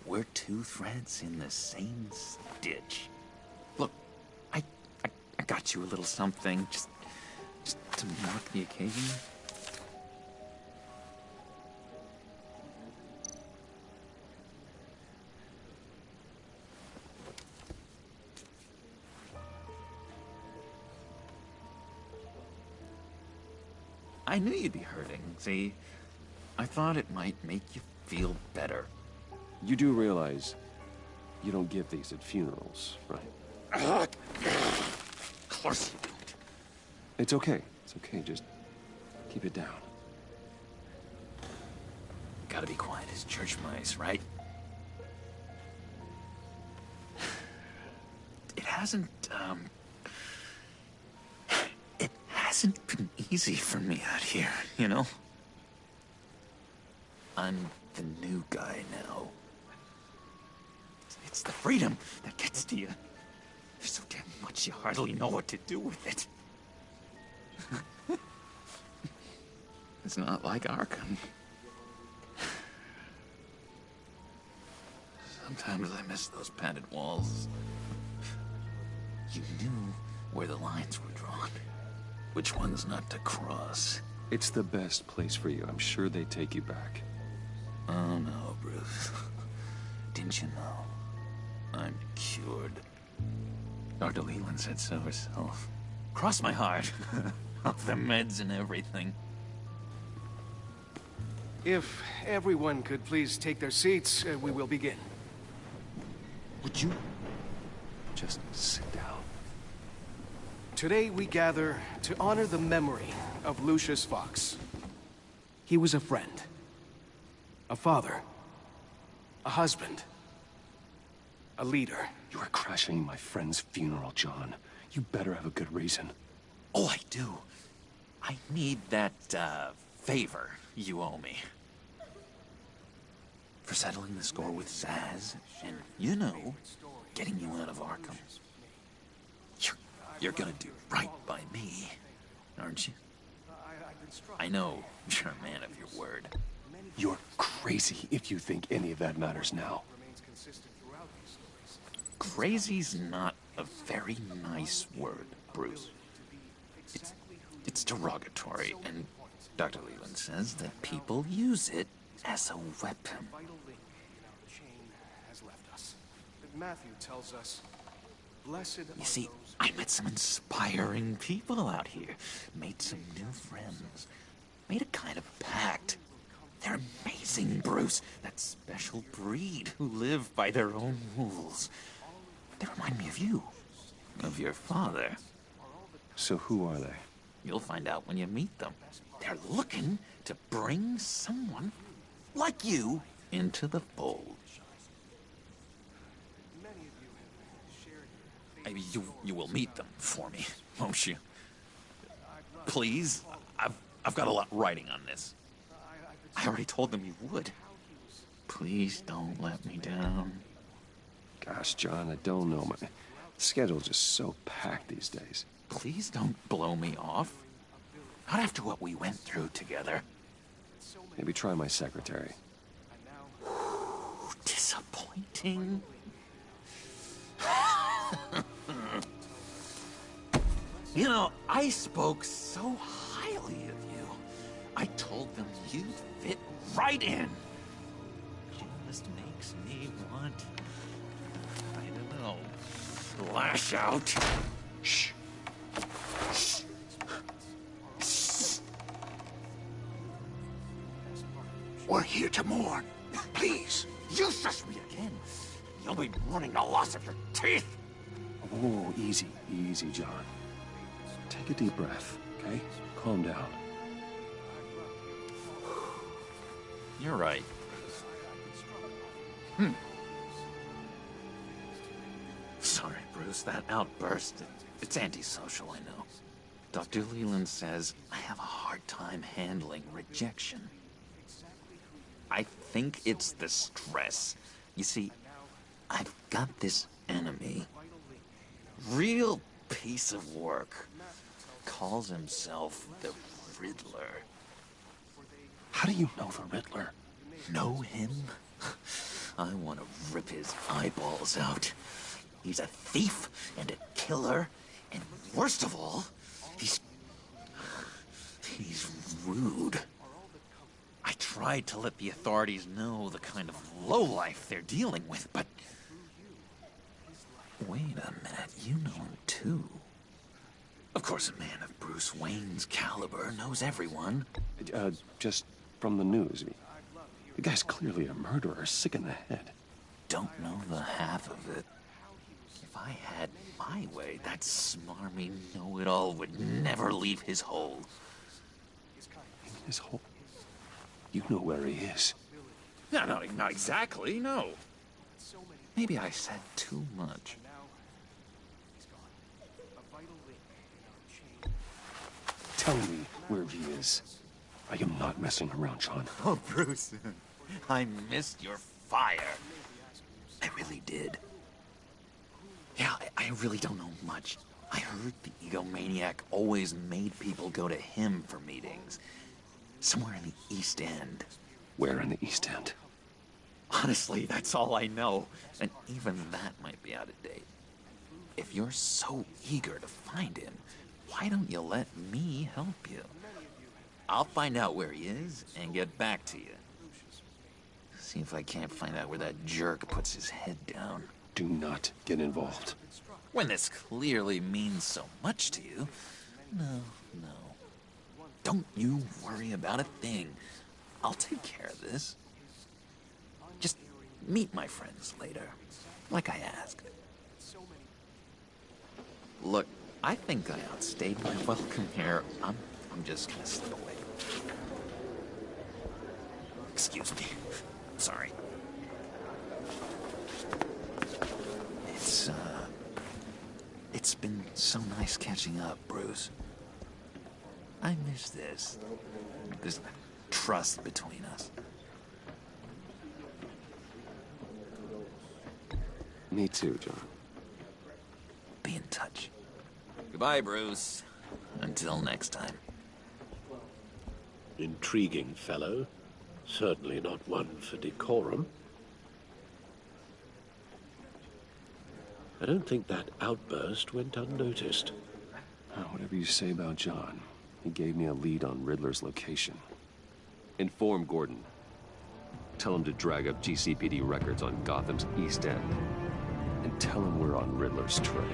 we're two threads in the same stitch. Look, I got you a little something, just to mark the occasion. I knew you'd be hurting, see? I thought it might make you feel better. You do realize you don't give these at funerals, right? Of course you don't. It's okay. It's okay. Just keep it down. Gotta be quiet as church mice, right? It hasn't been easy for me out here, you know? I'm the new guy now. It's the freedom that gets to you. There's so damn much you hardly know what to do with it. It's not like Arkham. Sometimes I miss those padded walls. You knew where the lines were drawn. Which ones not to cross. It's the best place for you. I'm sure they take you back. Oh no, Bruce. Didn't you know? I'm cured. Dr. Leland said so herself. Cross my heart. Off the meds and everything. If everyone could please take their seats, we will begin. Would you just sit down? Today we gather to honor the memory of Lucius Fox. He was a friend, a father, a husband, a leader. You are crashing my friend's funeral, John. You better have a good reason. Oh, I do. I need that, favor you owe me. For settling the score with Zaz, and, you know, getting you out of Arkham. You're gonna do right by me, aren't you? I know you're a man of your word. You're crazy if you think any of that matters now. Crazy's not a very nice word, Bruce. It's derogatory, and Dr. Leland says that people use it as a weapon. Matthew tells us, you see, I met some inspiring people out here. Made some new friends. Made a kind of pact. They're amazing, Bruce. That special breed who live by their own rules. They remind me of you. Of your father. So who are they? You'll find out when you meet them. They're looking to bring someone like you into the fold. Maybe you will meet them for me, won't you? Please, I've got a lot writing on this. I already told them you would. Please don't let me down. Gosh, John, I don't know. My schedule's just so packed these days. Please don't blow me off. Not after what we went through together. Maybe try my secretary. Disappointing. You know, I spoke so highly of you. I told them you'd fit right in. It just makes me want, I don't know, lash out. Shh. Shh. Shh. We're here to mourn. Please, you shush me again. You'll be mourning the loss of your teeth. Oh, easy, easy, John. Take a deep breath, okay? Calm down. You're right. Sorry, Bruce, that outburst, it's antisocial, I know. Dr. Leland says I have a hard time handling rejection. I think it's the stress. You see, I've got this enemy. Real piece of work. Calls himself the Riddler. How do you know the Riddler? Know him? I want to rip his eyeballs out. He's a thief and a killer, and worst of all, he's rude. I tried to let the authorities know the kind of lowlife they're dealing with, but... Wait a minute, you know him too. Of course, a man of Bruce Wayne's caliber knows everyone. Just from the news. The guy's clearly a murderer, sick in the head. Don't know the half of it. If I had my way, that smarmy know-it-all would never leave his hole. His hole? You know where he is. No, not exactly, no. Maybe I said too much. Tell me where he is. I am not messing around, John. Oh, Bruce, I missed your fire. I really did. Yeah, I really don't know much. I heard the egomaniac always made people go to him for meetings. Somewhere in the East End. Where in the East End? Honestly, that's all I know. And even that might be out of date. If you're so eager to find him, why don't you let me help you? I'll find out where he is and get back to you. See if I can't find out where that jerk puts his head down. Do not get involved. When this clearly means so much to you. No. Don't you worry about a thing. I'll take care of this. Just meet my friends later, like I asked. Look, I think I outstayed my welcome here. I'm just gonna slip away. Excuse me. I'm sorry. It's been so nice catching up, Bruce. I miss this. This trust between us. Me too, John. Be in touch. Goodbye, Bruce. Until next time. Intriguing fellow. Certainly not one for decorum. I don't think that outburst went unnoticed. Whatever you say about John, he gave me a lead on Riddler's location. Inform Gordon. Tell him to drag up GCPD records on Gotham's East End. And tell him we're on Riddler's trail.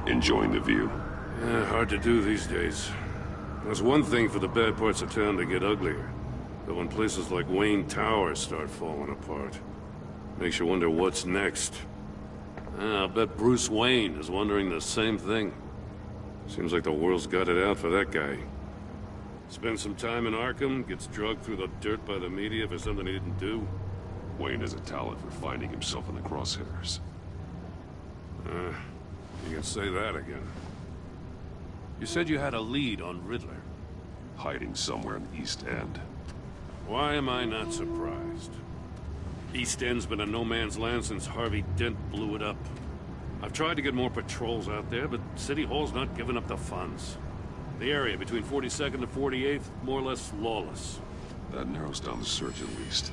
Enjoying the view? Yeah, hard to do these days. There's one thing for the bad parts of town to get uglier. But when places like Wayne Tower start falling apart, makes you wonder what's next. I'll bet Bruce Wayne is wondering the same thing. Seems like the world's got it out for that guy. Spends some time in Arkham, gets drugged through the dirt by the media for something he didn't do. Wayne has a talent for finding himself in the crosshairs. You can say that again. You said you had a lead on Riddler. Hiding somewhere in the East End. Why am I not surprised? East End's been a no-man's land since Harvey Dent blew it up. I've tried to get more patrols out there, but City Hall's not giving up the funds. The area between 42nd and 48th, more or less lawless. That narrows down the search at least.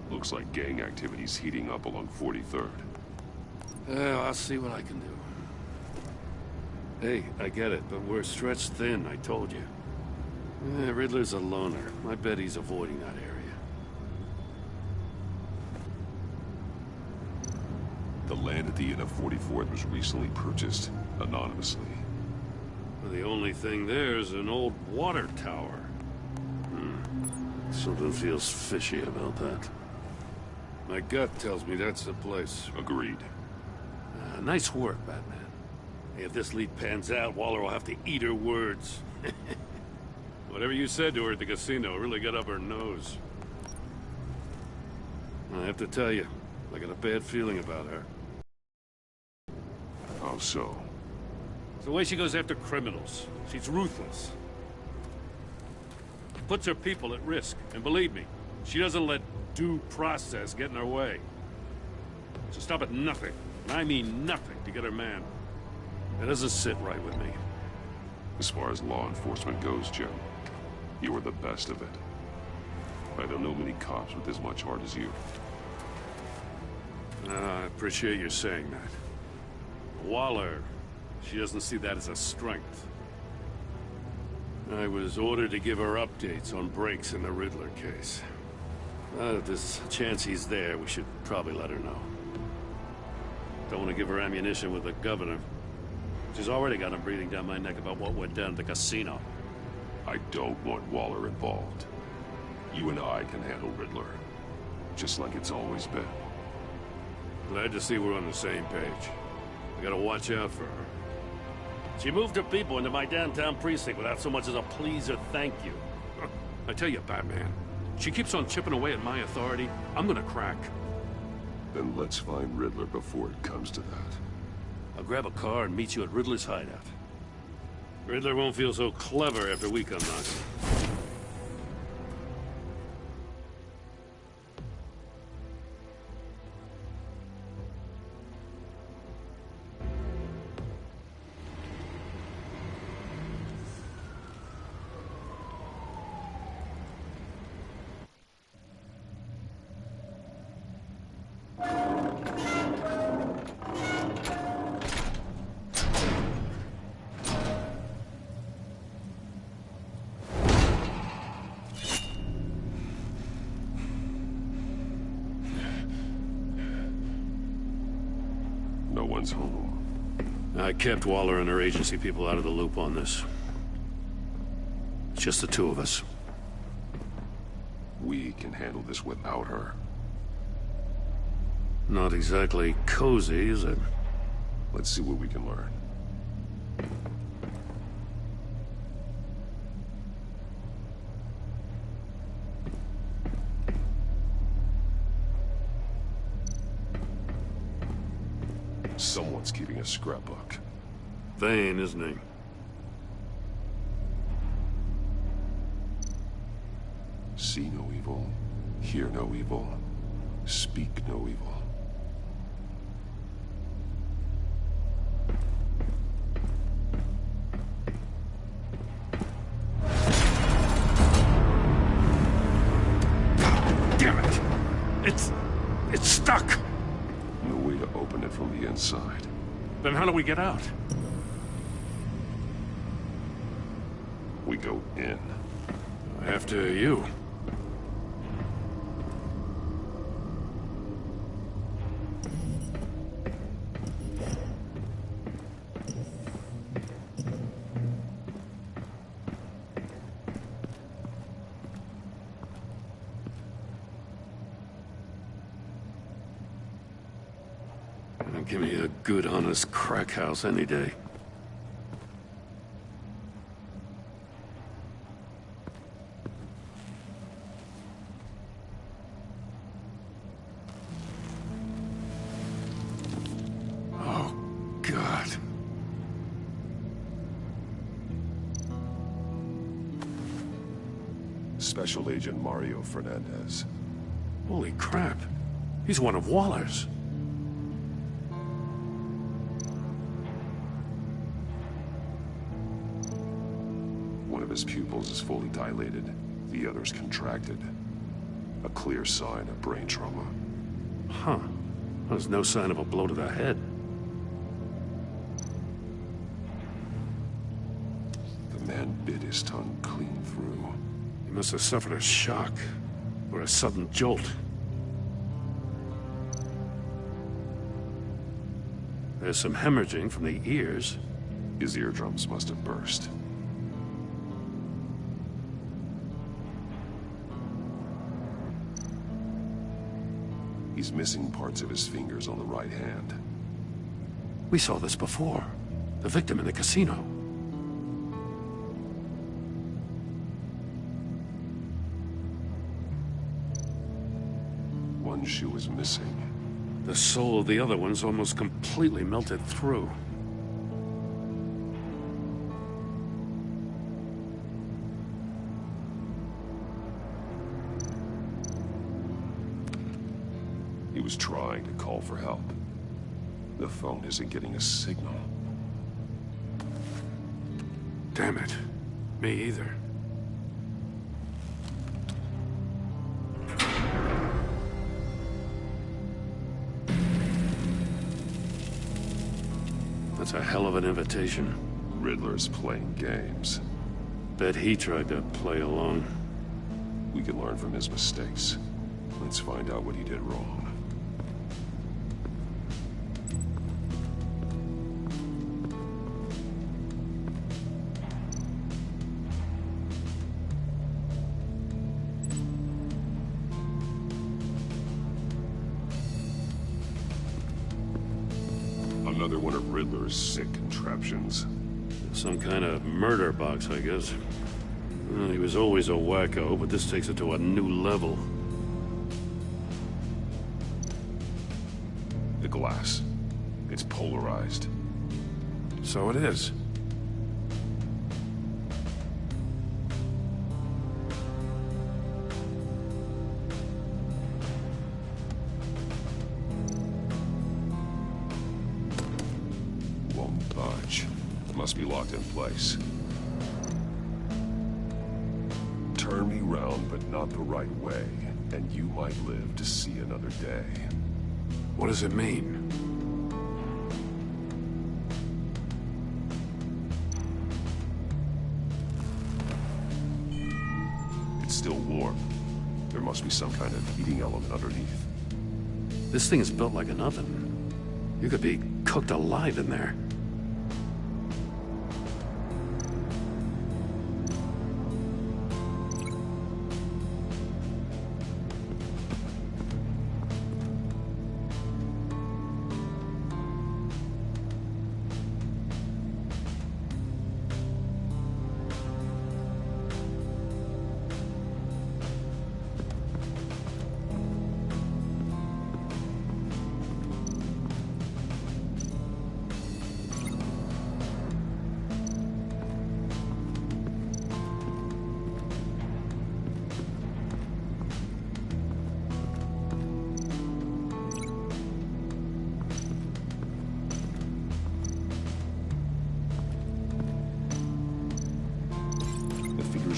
Looks like gang activity's heating up along 43rd. I'll see what I can do. Hey, I get it, but we're stretched thin, I told you. Riddler's a loner. I bet he's avoiding that area. The land at the end of 44th was recently purchased, anonymously. Well, the only thing there is an old water tower. Something feels fishy about that. My gut tells me that's the place. Agreed. Nice work, Batman. Hey, if this lead pans out, Waller will have to eat her words. Whatever you said to her at the casino really got up her nose. I have to tell you, I got a bad feeling about her. How so? It's the way she goes after criminals. She's ruthless. Puts her people at risk, and believe me, she doesn't let due process get in her way. She'll stop at nothing, and I mean nothing, to get her man. That doesn't sit right with me. As far as law enforcement goes, Jim, you are the best of it. I don't know many cops with as much heart as you. I appreciate you saying that. Waller, she doesn't see that as a strength. I was ordered to give her updates on breaks in the Riddler case. If there's a chance he's there, we should probably let her know. Don't want to give her ammunition with the governor. She's already got him breathing down my neck about what went down at the casino. I don't want Waller involved. You and I can handle Riddler, just like it's always been. Glad to see we're on the same page. I gotta watch out for her. She moved her people into my downtown precinct without so much as a please or thank you. I tell you, Batman, she keeps on chipping away at my authority. I'm gonna crack. Then let's find Riddler before it comes to that. I'll grab a car and meet you at Riddler's hideout. Riddler won't feel so clever after we come knocking. No one's home. I kept Waller and her agency people out of the loop on this. It's just the two of us. We can handle this without her. Not exactly cozy, is it? Let's see what we can learn. Someone's keeping a scrapbook. Vane, isn't he? See no evil, hear no evil, speak no evil. Damn it! It's stuck! No way to open it from the inside. Then how do we get out? We go in. After you. Give me a good, honest crack house any day. Oh, God. Special Agent Mario Fernandez. Holy crap. He's one of Waller's. One of his pupils is fully dilated. The other's contracted. A clear sign of brain trauma. Huh. There's no sign of a blow to the head. The man bit his tongue clean through. He must have suffered a shock, or a sudden jolt. There's some hemorrhaging from the ears. His eardrums must have burst. He's missing parts of his fingers on the right hand. We saw this before. The victim in the casino. One shoe is missing. The sole of the other one's almost completely melted through. He was trying to call for help. The phone isn't getting a signal. Damn it. Me either. That's a hell of an invitation. Riddler's playing games. Bet he tried to play along. We can learn from his mistakes. Let's find out what he did wrong. Another one of Riddler's sick contraptions. Some kind of murder box, I guess. Well, he was always a wacko, but this takes it to a new level. The glass. It's polarized. So it is. Won't budge. Must be locked in place. Turn me round, but not the right way, and you might live to see another day. What does it mean? It's still warm. There must be some kind of heating element underneath. This thing is built like an oven. You could be cooked alive in there.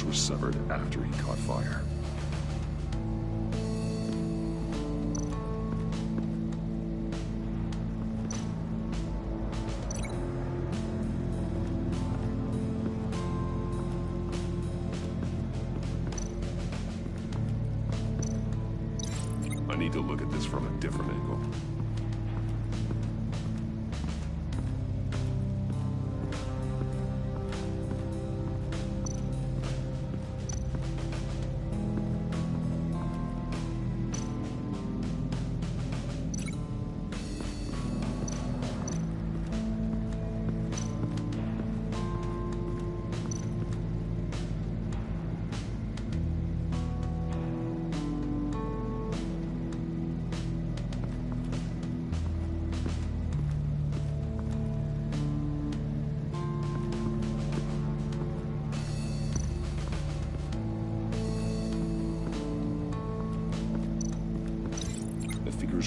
Were severed after he caught fire. I need to look at this from a different angle.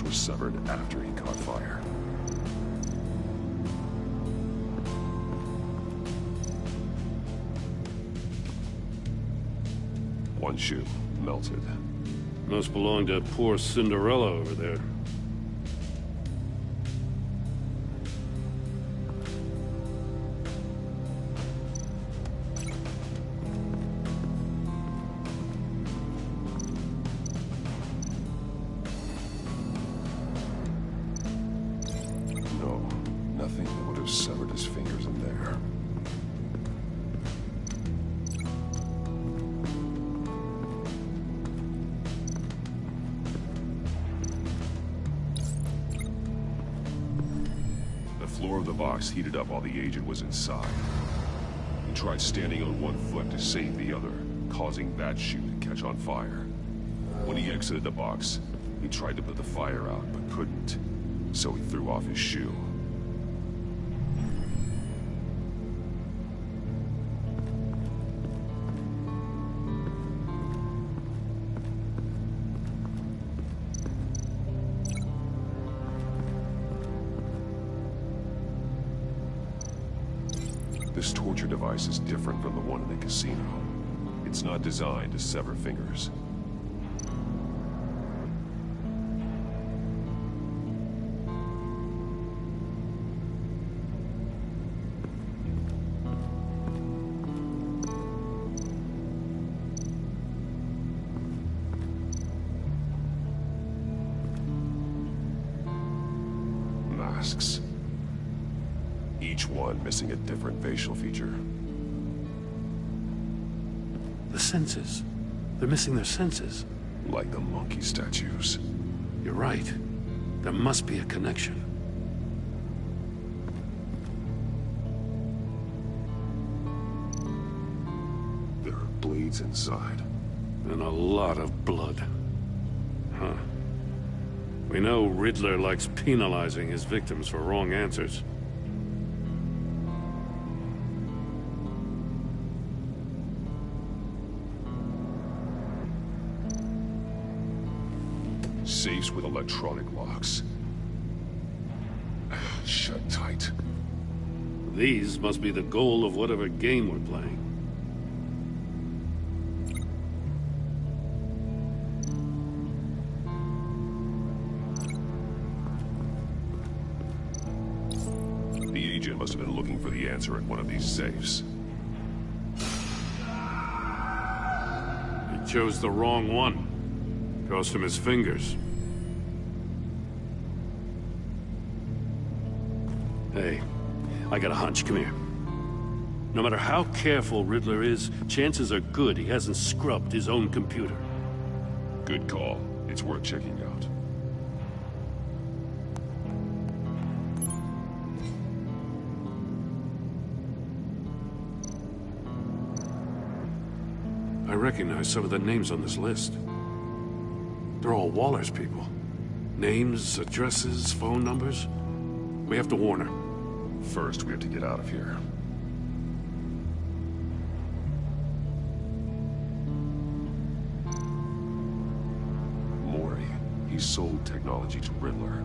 Were severed after he caught fire. One shoe melted. Must belong to poor Cinderella over there. Heated up while the agent was inside. He tried standing on one foot to save the other, causing that shoe to catch on fire. When he exited the box, he tried to put the fire out, but couldn't, so he threw off his shoe. This torture device is different from the one in the casino. It's not designed to sever fingers. Masks. Each one missing a different facial feature. The senses. They're missing their senses. Like the monkey statues. You're right. There must be a connection. There are blades inside. And a lot of blood. Huh. We know Riddler likes penalizing his victims for wrong answers. Safes with electronic locks. Shut tight. These must be the goal of whatever game we're playing. The agent must have been looking for the answer in one of these safes. He chose the wrong one. Cost him his fingers. Hey, I got a hunch. Come here. No matter how careful Riddler is, chances are good he hasn't scrubbed his own computer. Good call. It's worth checking out. I recognize some of the names on this list. They're all Waller's people. Names, addresses, phone numbers. We have to warn her. First, we have to get out of here. Mori, he sold technology to Riddler.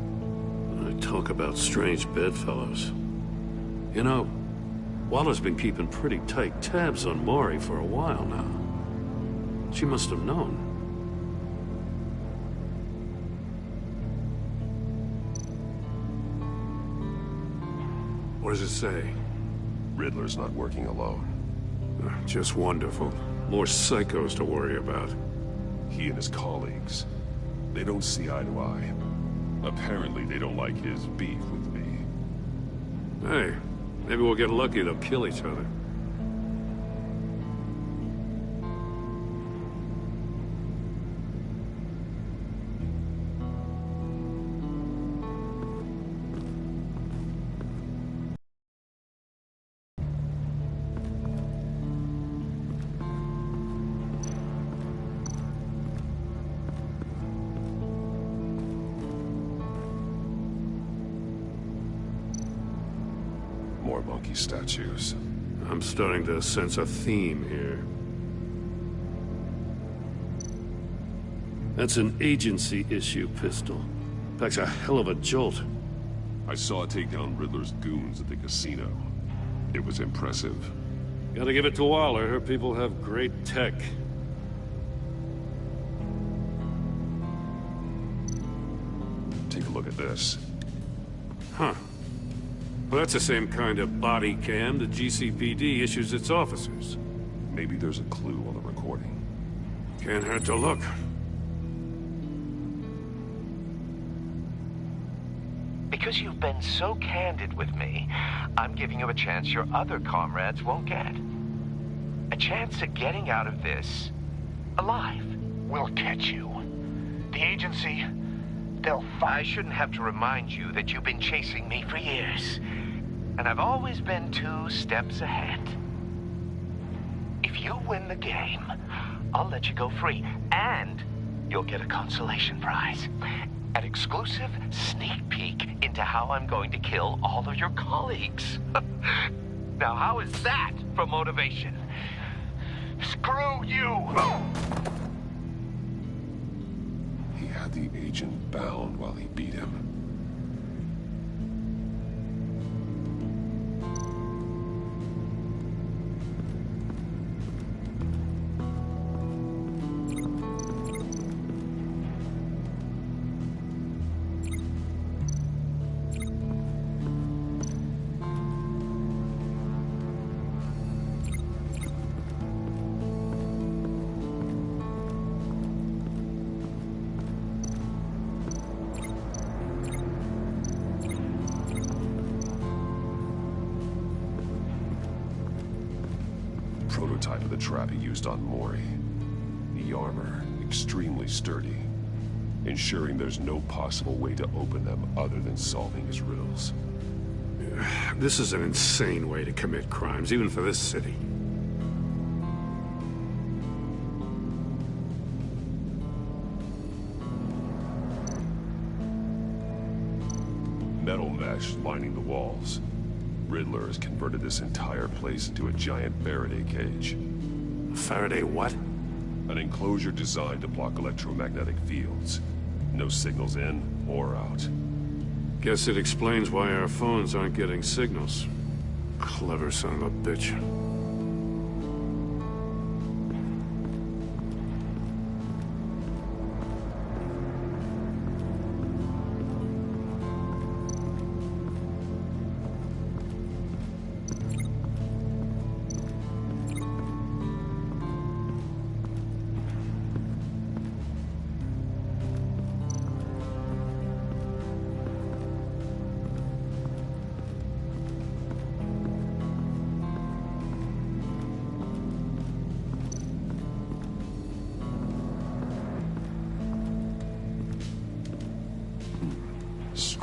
Talk about strange bedfellows. You know, Waller's been keeping pretty tight tabs on Mori for a while now. She must have known. What does it say? Riddler's not working alone. Just wonderful. More psychos to worry about. He and his colleagues, they don't see eye to eye. Apparently, they don't like his beef with me. Hey, maybe we'll get lucky. They'll kill each other. More monkey statues. I'm starting to sense a theme here. That's an agency-issue pistol. Packs a hell of a jolt. I saw it take down Riddler's goons at the casino. It was impressive. Gotta give it to Waller. Her people have great tech. Take a look at this. Huh. Well, that's the same kind of body cam the GCPD issues its officers. Maybe there's a clue on the recording. Can't hurt to look. Because you've been so candid with me, I'm giving you a chance your other comrades won't get. A chance at getting out of this alive. We'll catch you. The agency, they'll I shouldn't have to remind you that you've been chasing me for years. And I've always been 2 steps ahead. If you win the game, I'll let you go free. And you'll get a consolation prize. An exclusive sneak peek into how I'm going to kill all of your colleagues. Now, how is that for motivation? Screw you! He had the agent bound while he beat him. Prototype of the trap he used on Mori. The armor, extremely sturdy, ensuring there's no possible way to open them other than solving his riddles. This is an insane way to commit crimes, even for this city. Metal mesh lining the walls. Riddler has converted this entire place into a giant Faraday cage. Faraday what? An enclosure designed to block electromagnetic fields. No signals in or out. Guess it explains why our phones aren't getting signals. Clever son of a bitch.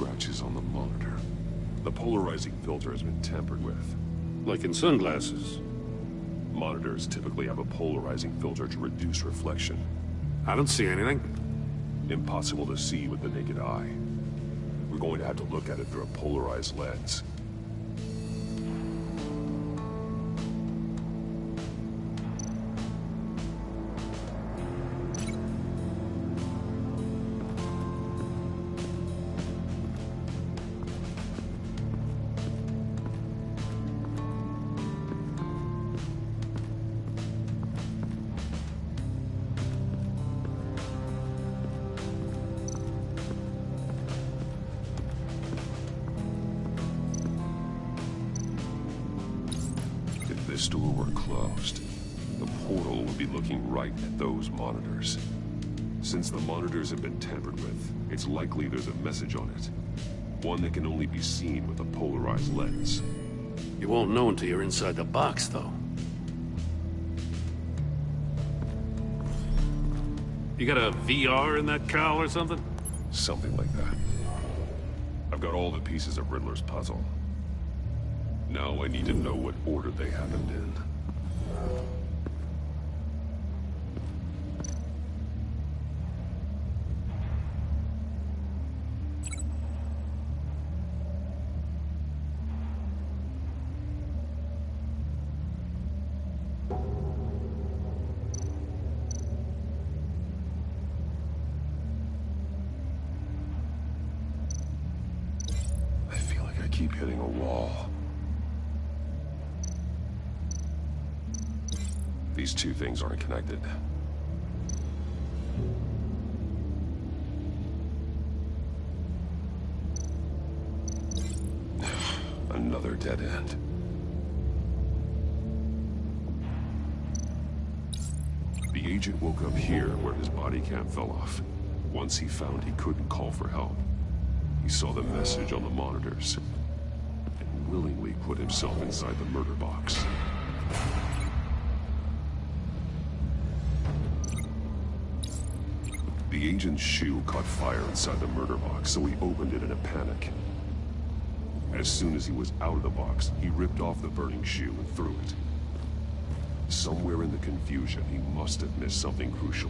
scratches on the monitor. The polarizing filter has been tampered with. Like in sunglasses. Monitors typically have a polarizing filter to reduce reflection. I don't see anything. Impossible to see with the naked eye. We're going to have to look at it through a polarized lens. If this door were closed, the portal would be looking right at those monitors. Since the monitors have been tampered with, it's likely there's a message on it. One that can only be seen with a polarized lens. You won't know until you're inside the box, though. You got a VR in that cowl or something? Something like that. I've got all the pieces of Riddler's puzzle. Now I need to know what order they happened in. I feel like I keep hitting a wall. These two things aren't connected. Another dead end. The agent woke up here where his body cam fell off. Once he found he couldn't call for help, he saw the message on the monitors and willingly put himself inside the murder box. The agent's shoe caught fire inside the murder box, so he opened it in a panic. As soon as he was out of the box, he ripped off the burning shoe and threw it. Somewhere in the confusion, he must have missed something crucial.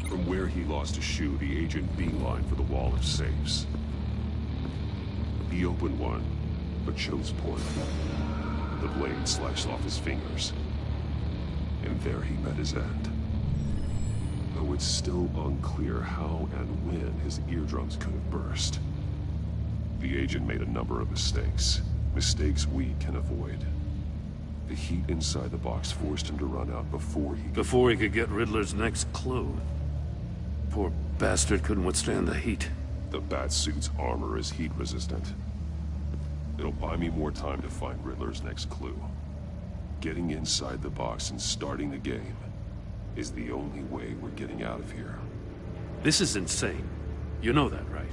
From where he lost a shoe, the agent beelined for the wall of safes. He opened one, but chose poorly. The blade slashed off his fingers. And there he met his end. Though it's still unclear how and when his eardrums could have burst. The agent made a number of mistakes. Mistakes we can avoid. The heat inside the box forced him to run out before he could get Riddler's next clue. Poor bastard couldn't withstand the heat. The Batsuit's armor is heat resistant. It'll buy me more time to find Riddler's next clue. Getting inside the box and starting the game is the only way we're getting out of here. This is insane. You know that, right?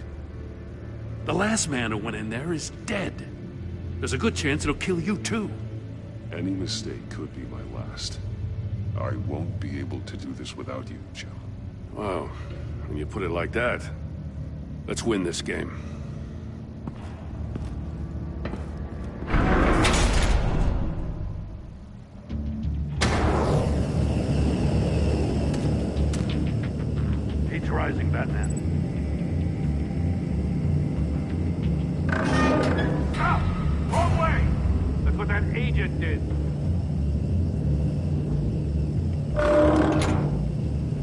The last man who went in there is dead. There's a good chance it'll kill you too. Any mistake could be my last. I won't be able to do this without you, Jim. Wow, when you put it like that, let's win this game. Rising, Batman. Stop! Wrong way! That's what that agent did.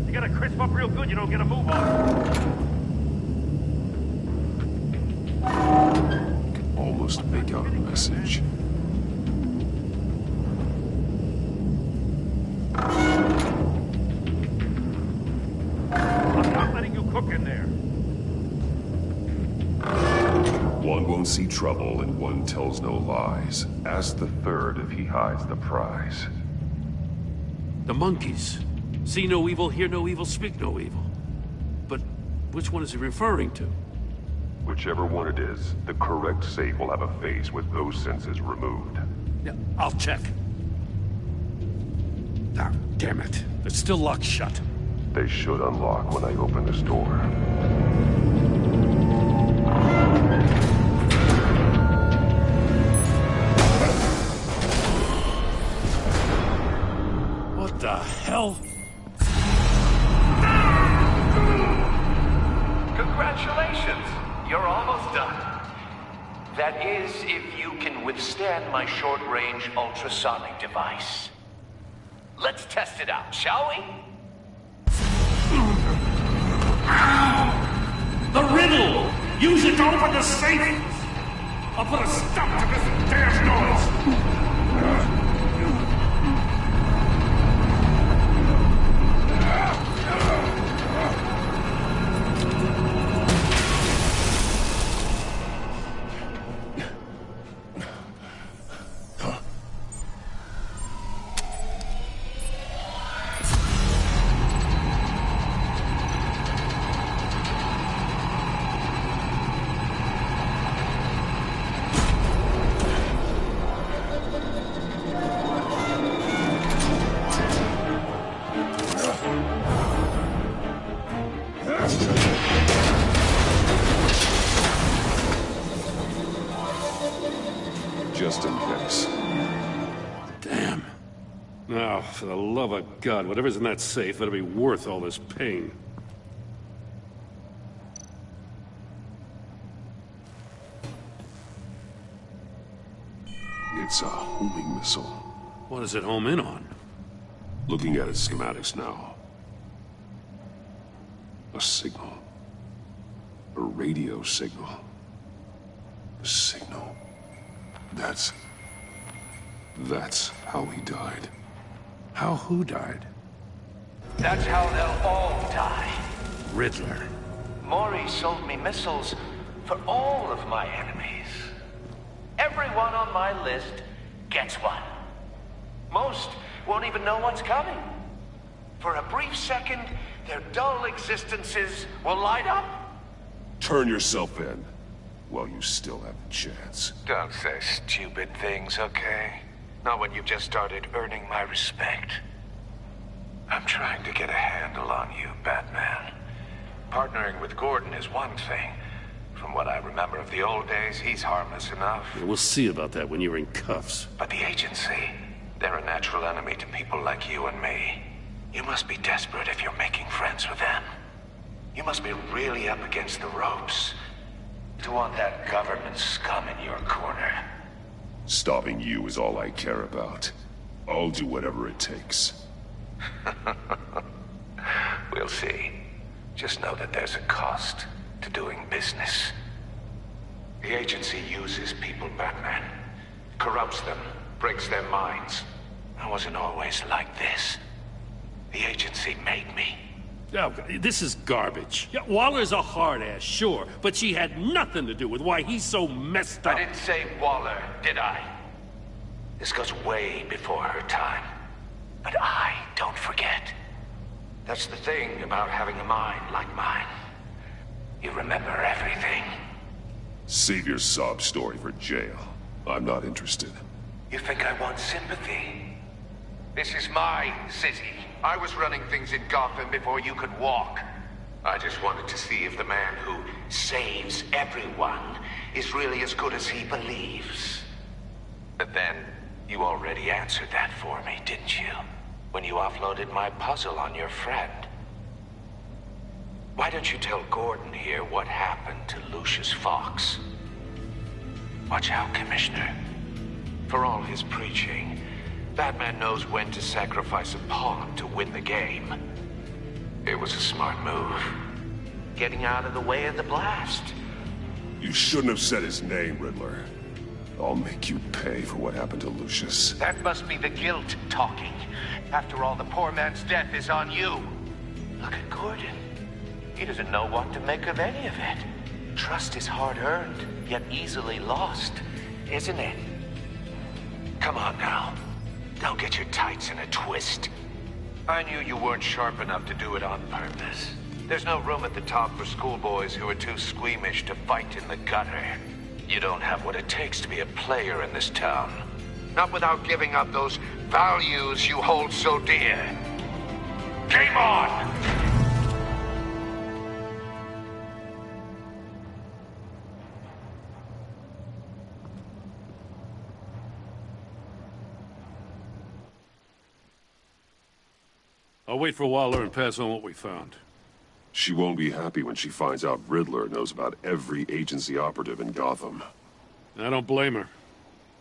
You gotta crisp up real good, you don't get a move on. Almost make out a message. Cook in there. One won't see trouble and one tells no lies. Ask the third if he hides the prize. The monkeys. See no evil, hear no evil, speak no evil. But which one is he referring to? Whichever one it is, the correct safe will have a face with those senses removed. Yeah, I'll check. Ah, damn it. They're still locked shut. They should unlock when I open this door. What the hell? Congratulations! You're almost done. That is, if you can withstand my short-range ultrasonic device. Let's test it out, shall we? The riddle! Use it to open the safe! I'll put a stop to this damn noise! Just in case. Damn. Now, for the love of God, whatever's in that safe better be worth all this pain. It's a homing missile. What does it home in on? Looking at its schematics now. A signal. A radio signal. A signal. That's how he died. How who died? That's how they'll all die. Riddler. Maury sold me missiles for all of my enemies. Everyone on my list gets one. Most won't even know what's coming. For a brief second, their dull existences will light up. Turn yourself in while you still have a chance. Don't say stupid things, okay? Not when you've just started earning my respect. I'm trying to get a handle on you, Batman. Partnering with Gordon is one thing. From what I remember of the old days, he's harmless enough. Yeah, we'll see about that when you're in cuffs. But the agency, they're a natural enemy to people like you and me. You must be desperate if you're making friends with them. You must be really up against the ropes to want that government scum in your corner. Stopping you is all I care about. I'll do whatever it takes. We'll see. Just know that there's a cost to doing business. The agency uses people, Batman. Corrupts them, breaks their minds. I wasn't always like this. The agency made me. Oh, this is garbage. Yeah, Waller's a hard ass, sure, but she had nothing to do with why he's so messed up. I didn't say Waller, did I? This goes way before her time. But I don't forget. That's the thing about having a mind like mine. You remember everything. Save your sob story for jail. I'm not interested. You think I want sympathy? This is my city. I was running things in Gotham before you could walk. I just wanted to see if the man who saves everyone is really as good as he believes. But then, you already answered that for me, didn't you? When you offloaded my puzzle on your friend. Why don't you tell Gordon here what happened to Lucius Fox? Watch out, Commissioner. For all his preaching, Batman knows when to sacrifice a pawn to win the game. It was a smart move. Getting out of the way of the blast. You shouldn't have said his name, Riddler. I'll make you pay for what happened to Lucius. That must be the guilt talking. After all, the poor man's death is on you. Look at Gordon. He doesn't know what to make of any of it. Trust is hard-earned, yet easily lost, isn't it? Come on now. Don't get your tights in a twist. I knew you weren't sharp enough to do it on purpose. There's no room at the top for schoolboys who are too squeamish to fight in the gutter. You don't have what it takes to be a player in this town. Not without giving up those values you hold so dear. Game on! I'll wait for Waller and pass on what we found. She won't be happy when she finds out Riddler knows about every agency operative in Gotham. I don't blame her.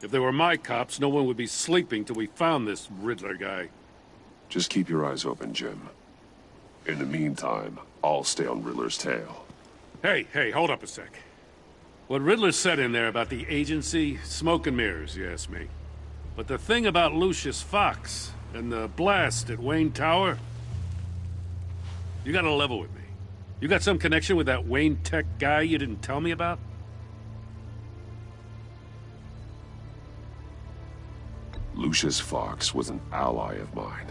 If they were my cops, no one would be sleeping till we found this Riddler guy. Just keep your eyes open, Jim. In the meantime, I'll stay on Riddler's tail. Hey, hold up a sec. What Riddler said in there about the agency, smoke and mirrors, you ask me. But the thing about Lucius Fox and the blast at Wayne Tower, you gotta level with me. You got some connection with that Wayne Tech guy you didn't tell me about? Lucius Fox was an ally of mine.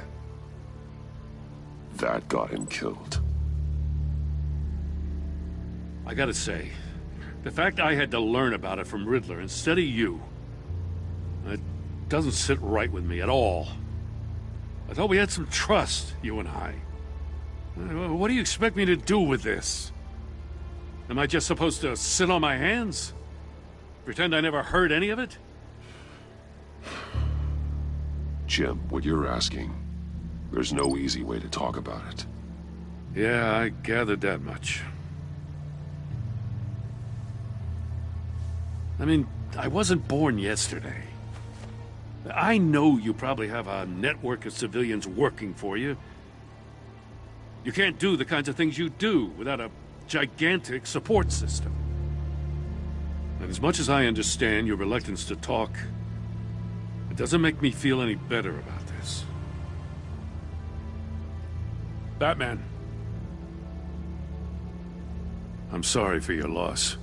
That got him killed. I gotta say, the fact I had to learn about it from Riddler instead of you, it doesn't sit right with me at all. I thought we had some trust, you and I. What do you expect me to do with this? Am I just supposed to sit on my hands? Pretend I never heard any of it? Jim, what you're asking, there's no easy way to talk about it. Yeah, I gathered that much. I mean, I wasn't born yesterday. I know you probably have a network of civilians working for you. You can't do the kinds of things you do without a gigantic support system. And as much as I understand your reluctance to talk, it doesn't make me feel any better about this. Batman. I'm sorry for your loss.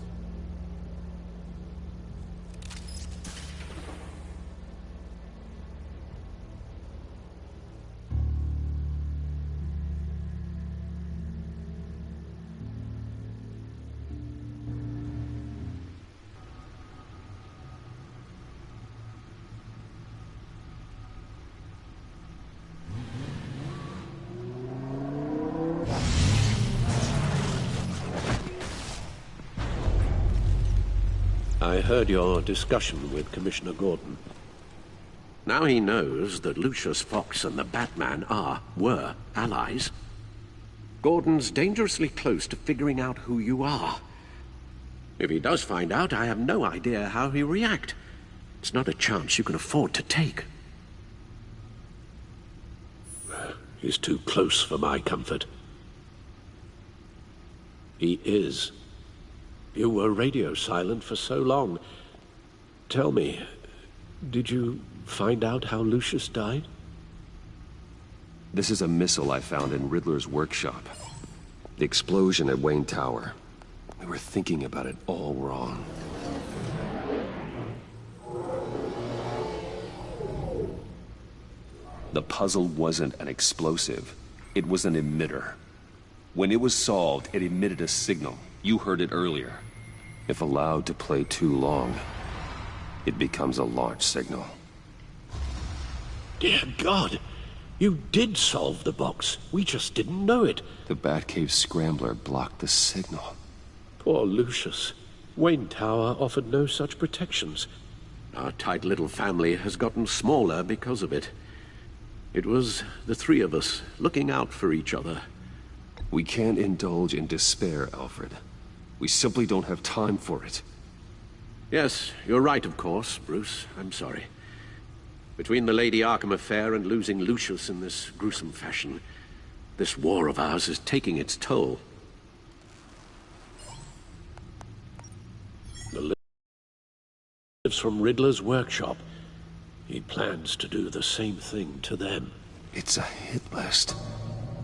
I heard your discussion with Commissioner Gordon. Now he knows that Lucius Fox and the Batman were allies. Gordon's dangerously close to figuring out who you are. If he does find out, I have no idea how he'll react. It's not a chance you can afford to take. He's too close for my comfort. He is. You were radio silent for so long. Tell me, did you find out how Lucius died? This is a missile I found in Riddler's workshop. The explosion at Wayne Tower. We were thinking about it all wrong. The puzzle wasn't an explosive. It was an emitter. When it was solved, it emitted a signal. You heard it earlier. If allowed to play too long, it becomes a launch signal. Dear God, you did solve the box. We just didn't know it. The Batcave scrambler blocked the signal. Poor Lucius. Wayne Tower offered no such protections. Our tight little family has gotten smaller because of it. It was the three of us looking out for each other. We can't indulge in despair, Alfred. We simply don't have time for it. Yes, you're right, of course, Bruce. I'm sorry. Between the Lady Arkham affair and losing Lucius in this gruesome fashion, this war of ours is taking its toll. The lives from Riddler's workshop. He plans to do the same thing to them. It's a hit list.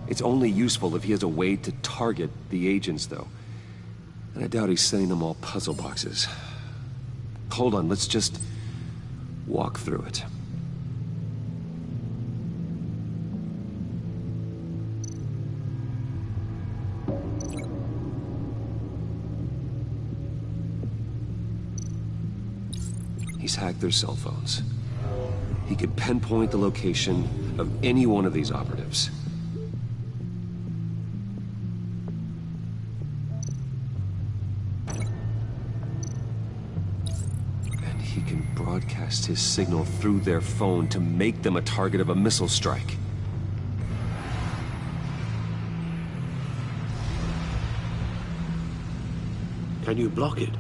It's only useful if he has a way to target the agents, though. And I doubt he's sending them all puzzle boxes. Hold on, let's just walk through it. He's hacked their cell phones. He could pinpoint the location of any one of these operatives. And he can broadcast his signal through their phone to make them a target of a missile strike. Can you block it?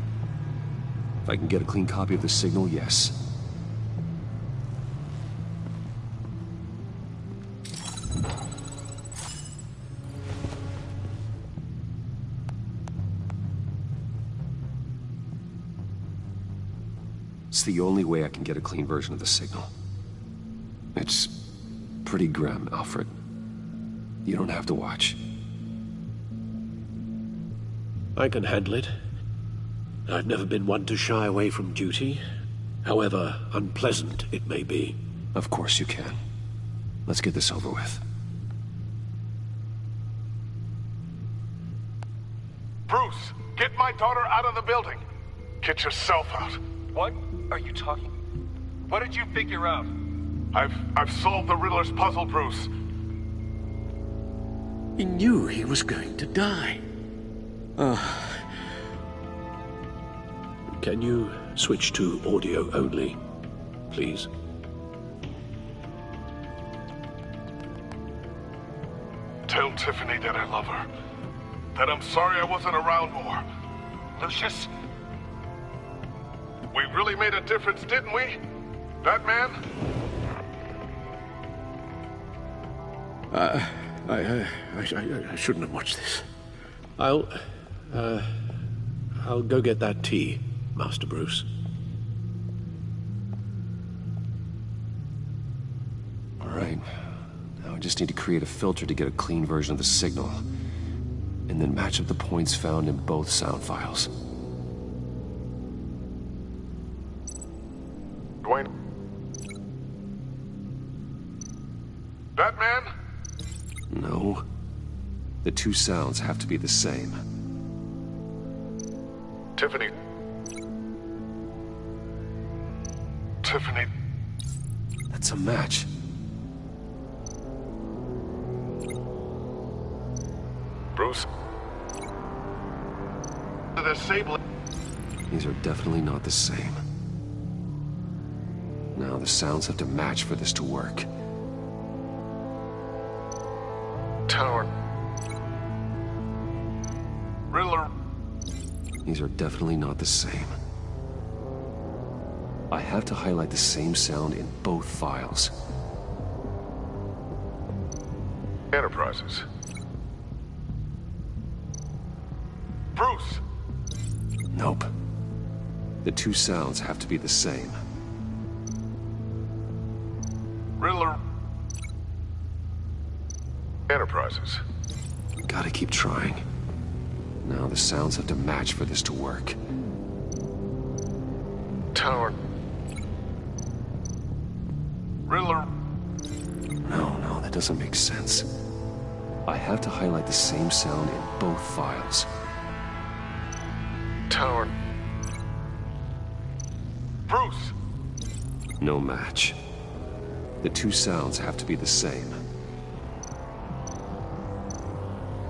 If I can get a clean copy of the signal, yes. It's the only way I can get a clean version of the signal. It's pretty grim, Alfred. You don't have to watch. I can handle it. I've never been one to shy away from duty, however unpleasant it may be. Of course you can. Let's get this over with. Bruce, get my daughter out of the building. Get yourself out. What are you talking? What did you figure out? I've solved the Riddler's puzzle, Bruce. He knew he was going to die. Can you switch to audio only, please? Tell Tiffany that I love her. That I'm sorry I wasn't around more. Lucius? We really made a difference, didn't we? Batman? I shouldn't have watched this. I'll go get that tea, Master Bruce. All right. Now I just need to create a filter to get a clean version of the signal, and then match up the points found in both sound files. Dwayne? Batman? No. The two sounds have to be the same. Tiffany. Tiffany. That's a match. Bruce. The same. These are definitely not the same. Now the sounds have to match for this to work. Tower. Riddler. These are definitely not the same. I have to highlight the same sound in both files. Enterprises. Bruce! Nope. The two sounds have to be the same. Riddler. Enterprises. Gotta keep trying. Now the sounds have to match for this to work. Tower. Riddler. No, that doesn't make sense. I have to highlight the same sound in both files. Tower. Bruce! No match. The two sounds have to be the same.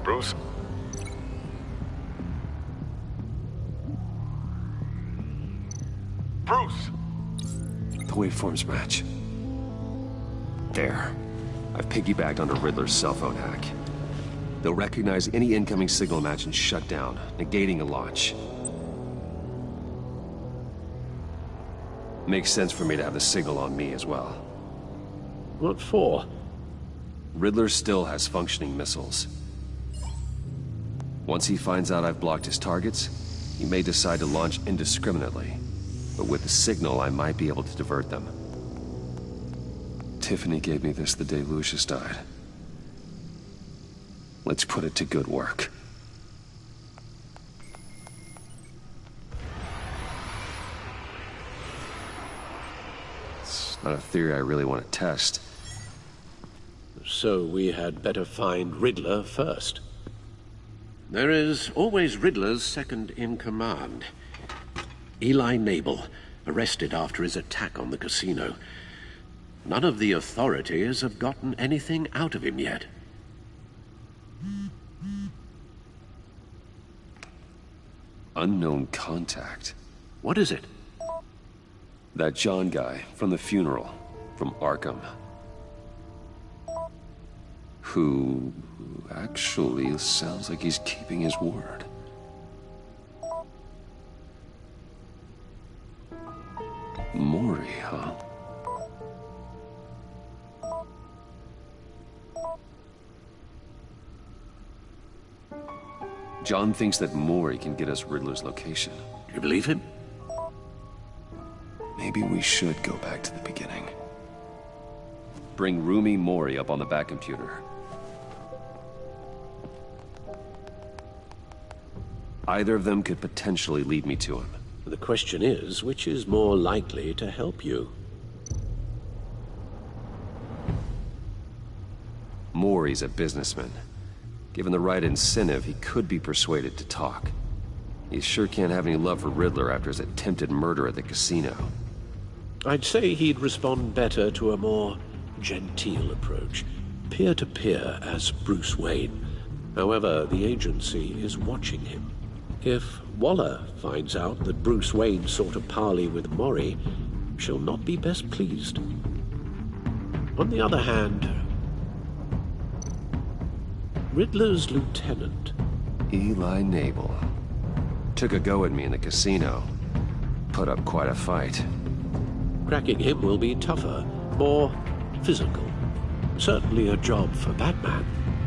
Bruce? Bruce! The waveforms match. There. I've piggybacked onto Riddler's cell phone hack. They'll recognize any incoming signal match and shut down, negating a launch. Makes sense for me to have the signal on me as well. What for? Riddler still has functioning missiles. Once he finds out I've blocked his targets, he may decide to launch indiscriminately. But with the signal, I might be able to divert them. Tiffany gave me this the day Lucius died. Let's put it to good work. It's not a theory I really want to test. So we had better find Riddler first. There is always Riddler's second in command. Eli Nabel, arrested after his attack on the casino. None of the authorities have gotten anything out of him yet. Unknown contact. What is it? That John guy from the funeral, from Arkham. Who actually sounds like he's keeping his word. Maury, huh? John thinks that Maury can get us Riddler's location. You believe him? Maybe we should go back to the beginning. Bring Roomy Maury up on the back computer. Either of them could potentially lead me to him. The question is, which is more likely to help you? Maury's a businessman. Given the right incentive, he could be persuaded to talk. He sure can't have any love for Riddler after his attempted murder at the casino. I'd say he'd respond better to a more genteel approach. Peer-to-peer as Bruce Wayne. However, the agency is watching him. If Waller finds out that Bruce Wayne sought a parley with Maury, she'll not be best pleased. On the other hand, Riddler's lieutenant, Eli Nabel, took a go at me in the casino. Put up quite a fight. Cracking him will be tougher, more physical. Certainly a job for Batman.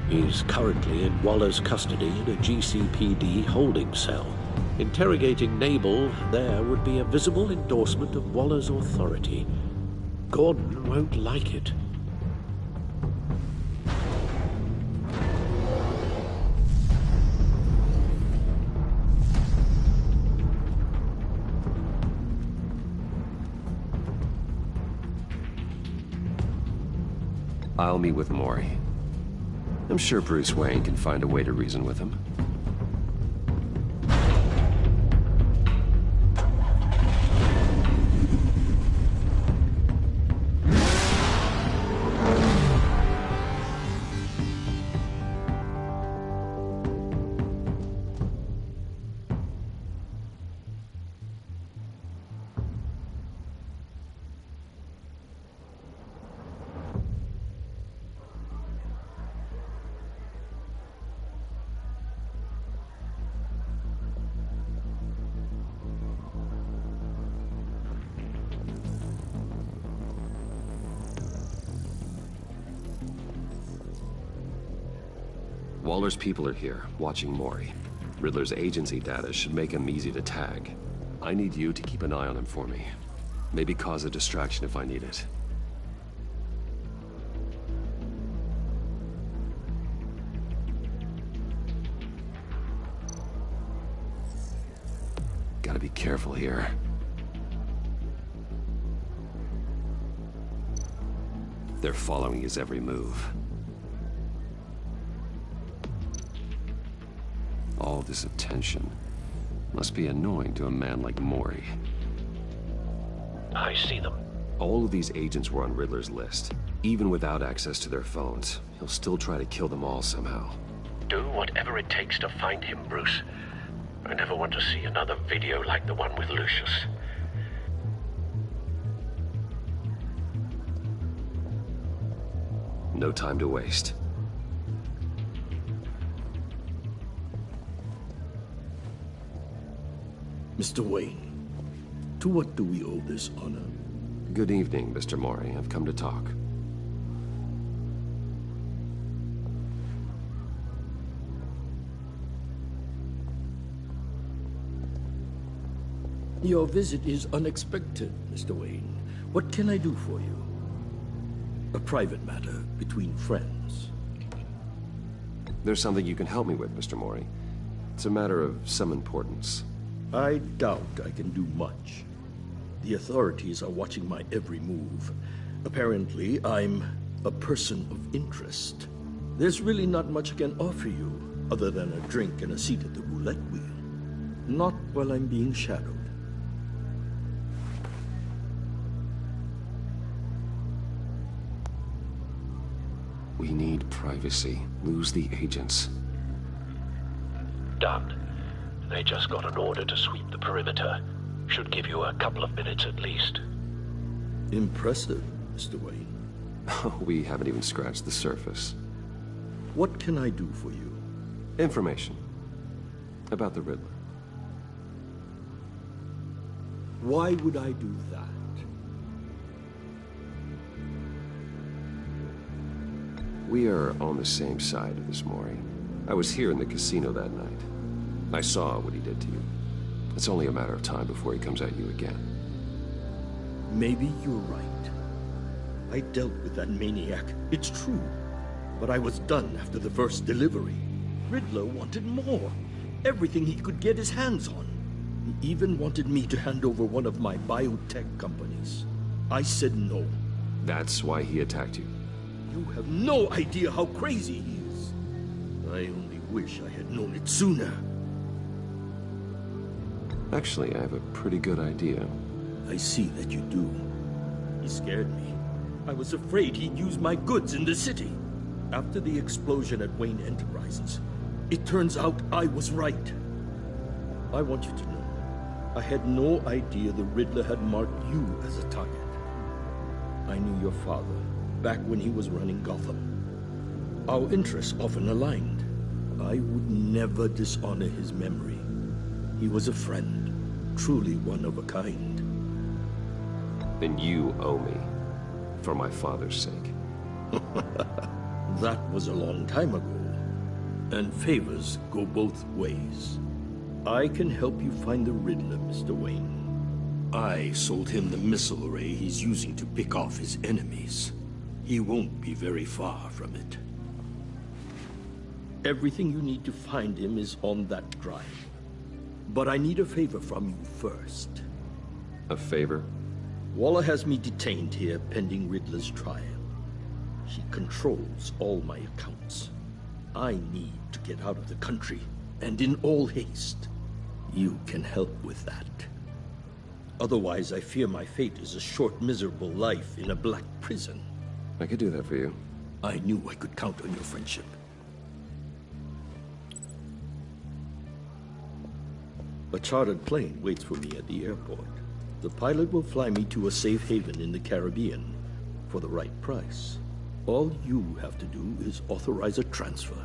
He's currently in Waller's custody in a GCPD holding cell. Interrogating Nabel there would be a visible endorsement of Waller's authority. Gordon won't like it. I'll meet with Maury. I'm sure Bruce Wayne can find a way to reason with him. Waller's people are here, watching Maury. Riddler's agency data should make him easy to tag. I need you to keep an eye on him for me. Maybe cause a distraction if I need it. Gotta be careful here. They're following his every move. All this attention must be annoying to a man like Maury. I see them. All of these agents were on Riddler's list. Even without access to their phones, he'll still try to kill them all somehow. Do whatever it takes to find him, Bruce. I never want to see another video like the one with Lucius. No time to waste. Mr. Wayne, to what do we owe this honor? Good evening, Mr. Maury. I've come to talk. Your visit is unexpected, Mr. Wayne. What can I do for you? A private matter between friends. There's something you can help me with, Mr. Maury. It's a matter of some importance. I doubt I can do much. The authorities are watching my every move. Apparently, I'm a person of interest. There's really not much I can offer you, other than a drink and a seat at the roulette wheel. Not while I'm being shadowed. We need privacy. Lose the agents. Done. They just got an order to sweep the perimeter. Should give you a couple of minutes at least. Impressive, Mr. Wayne. We haven't even scratched the surface. What can I do for you? Information. About the Riddler. Why would I do that? We are on the same side of this, Maury. I was here in the casino that night. I saw what he did to you. It's only a matter of time before he comes at you again. Maybe you're right. I dealt with that maniac, it's true. But I was done after the first delivery. Riddler wanted more. Everything he could get his hands on. He even wanted me to hand over one of my biotech companies. I said no. That's why he attacked you? You have no idea how crazy he is. I only wish I had known it sooner. Actually, I have a pretty good idea. I see that you do. He scared me. I was afraid he'd use my goods in the city. After the explosion at Wayne Enterprises, it turns out I was right. I want you to know, I had no idea the Riddler had marked you as a target. I knew your father back when he was running Gotham. Our interests often aligned. I would never dishonor his memory. He was a friend, truly one of a kind. Then you owe me, for my father's sake. That was a long time ago, and favors go both ways. I can help you find the Riddler, Mr. Wayne. I sold him the missile array he's using to pick off his enemies. He won't be very far from it. Everything you need to find him is on that drive. But I need a favor from you first. A favor? Waller has me detained here pending Riddler's trial. She controls all my accounts. I need to get out of the country, and in all haste. You can help with that. Otherwise, I fear my fate is a short, miserable life in a black prison. I could do that for you. I knew I could count on your friendship. A chartered plane waits for me at the airport. The pilot will fly me to a safe haven in the Caribbean for the right price. All you have to do is authorize a transfer.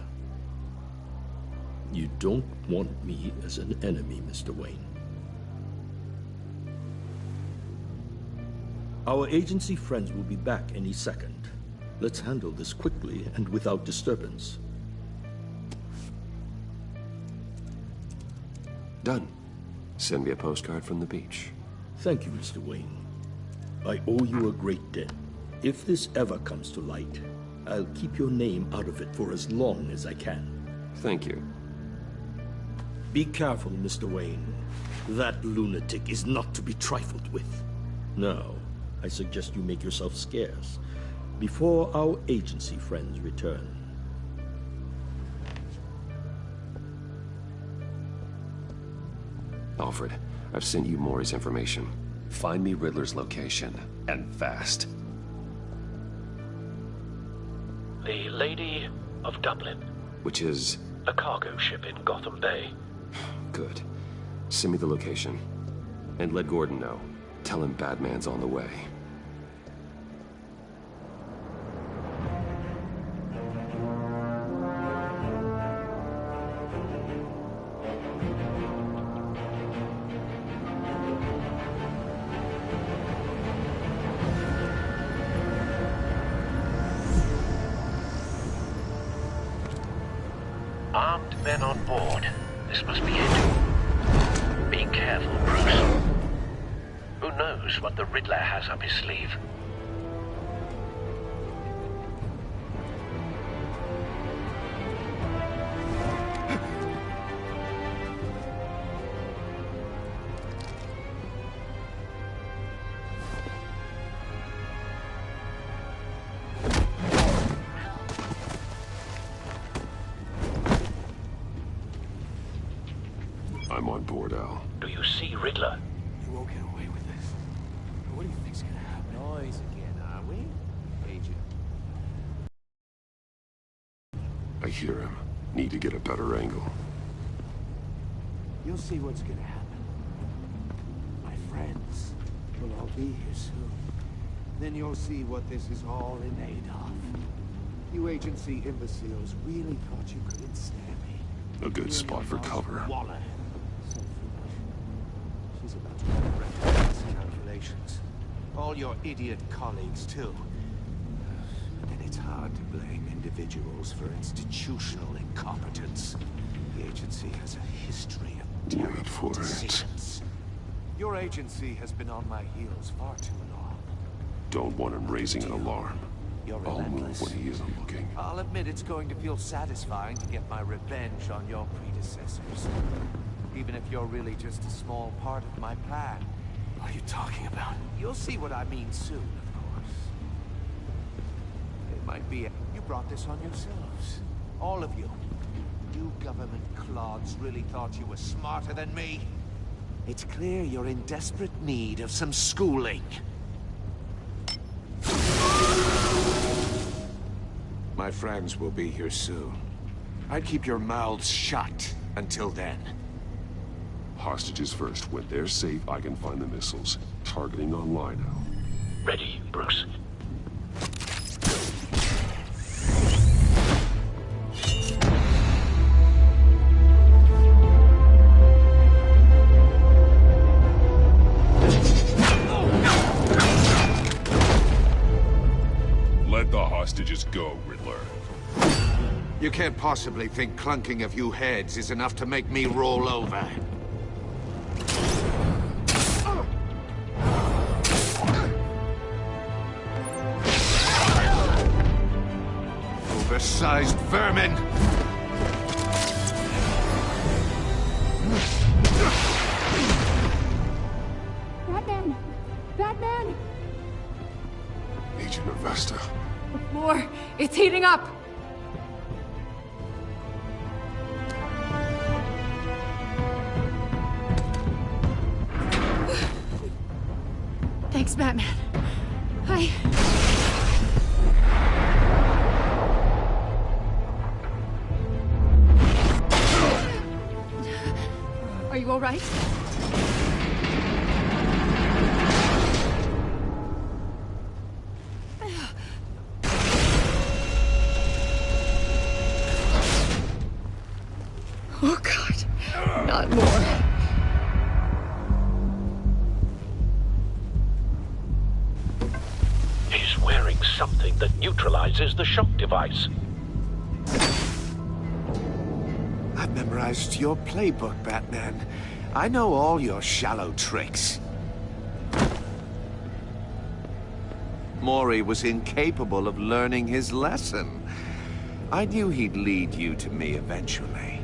You don't want me as an enemy, Mr. Wayne. Our agency friends will be back any second. Let's handle this quickly and without disturbance. Done. Send me a postcard from the beach. Thank you, Mr. Wayne. I owe you a great debt. If this ever comes to light, I'll keep your name out of it for as long as I can. Thank you. Be careful, Mr. Wayne. That lunatic is not to be trifled with. Now, I suggest you make yourself scarce before our agency friends return. Alfred, I've sent you Maury's information. Find me Riddler's location, and fast. The Lady of Dublin. Which is? A cargo ship in Gotham Bay. Good. Send me the location. And let Gordon know. Tell him Batman's on the way. Armed men on board. This must be it. Be careful, Bruce. Who knows what the Riddler has up his sleeve? I'm on board, Al. Do you see Riddler? You won't get away with this. What do you think's gonna happen? Noise again, are we? Agent. I hear him. Need to get a better angle. You'll see what's gonna happen. My friends will all be here soon. Then you'll see what this is all in aid of. You agency imbeciles really thought you could ensnare me. A good spot for cover. Waller. So foolish. She's about to regret these calculations. All your idiot colleagues, too. And it's hard to blame individuals for institutional incompetence. The agency has a history of terrible decisions. Your agency has been on my heels far too long. Don't want him raising an alarm. I'll move when he isn't looking. I'll admit it's going to feel satisfying to get my revenge on your predecessors. Even if you're really just a small part of my plan. What are you talking about? You'll see what I mean soon, of course. It might be... You brought this on yourselves. All of you. You government clods really thought you were smarter than me. It's clear you're in desperate need of some schooling. My friends will be here soon. I'd keep your mouths shut until then. Hostages first. When they're safe, I can find the missiles. Targeting on Lino. Ready, Bruce. Let the hostages go, Riddler. You can't possibly think clunking a few heads is enough to make me roll over. Oversized vermin! Batman! Batman! Agent Avesta. More! It's heating up! Thanks, Batman. Are you all right? Oh, God. Not more. He's wearing something that neutralizes the shock device. I've memorized your playbook, Batman. I know all your shallow tricks. Mori was incapable of learning his lesson. I knew he'd lead you to me eventually.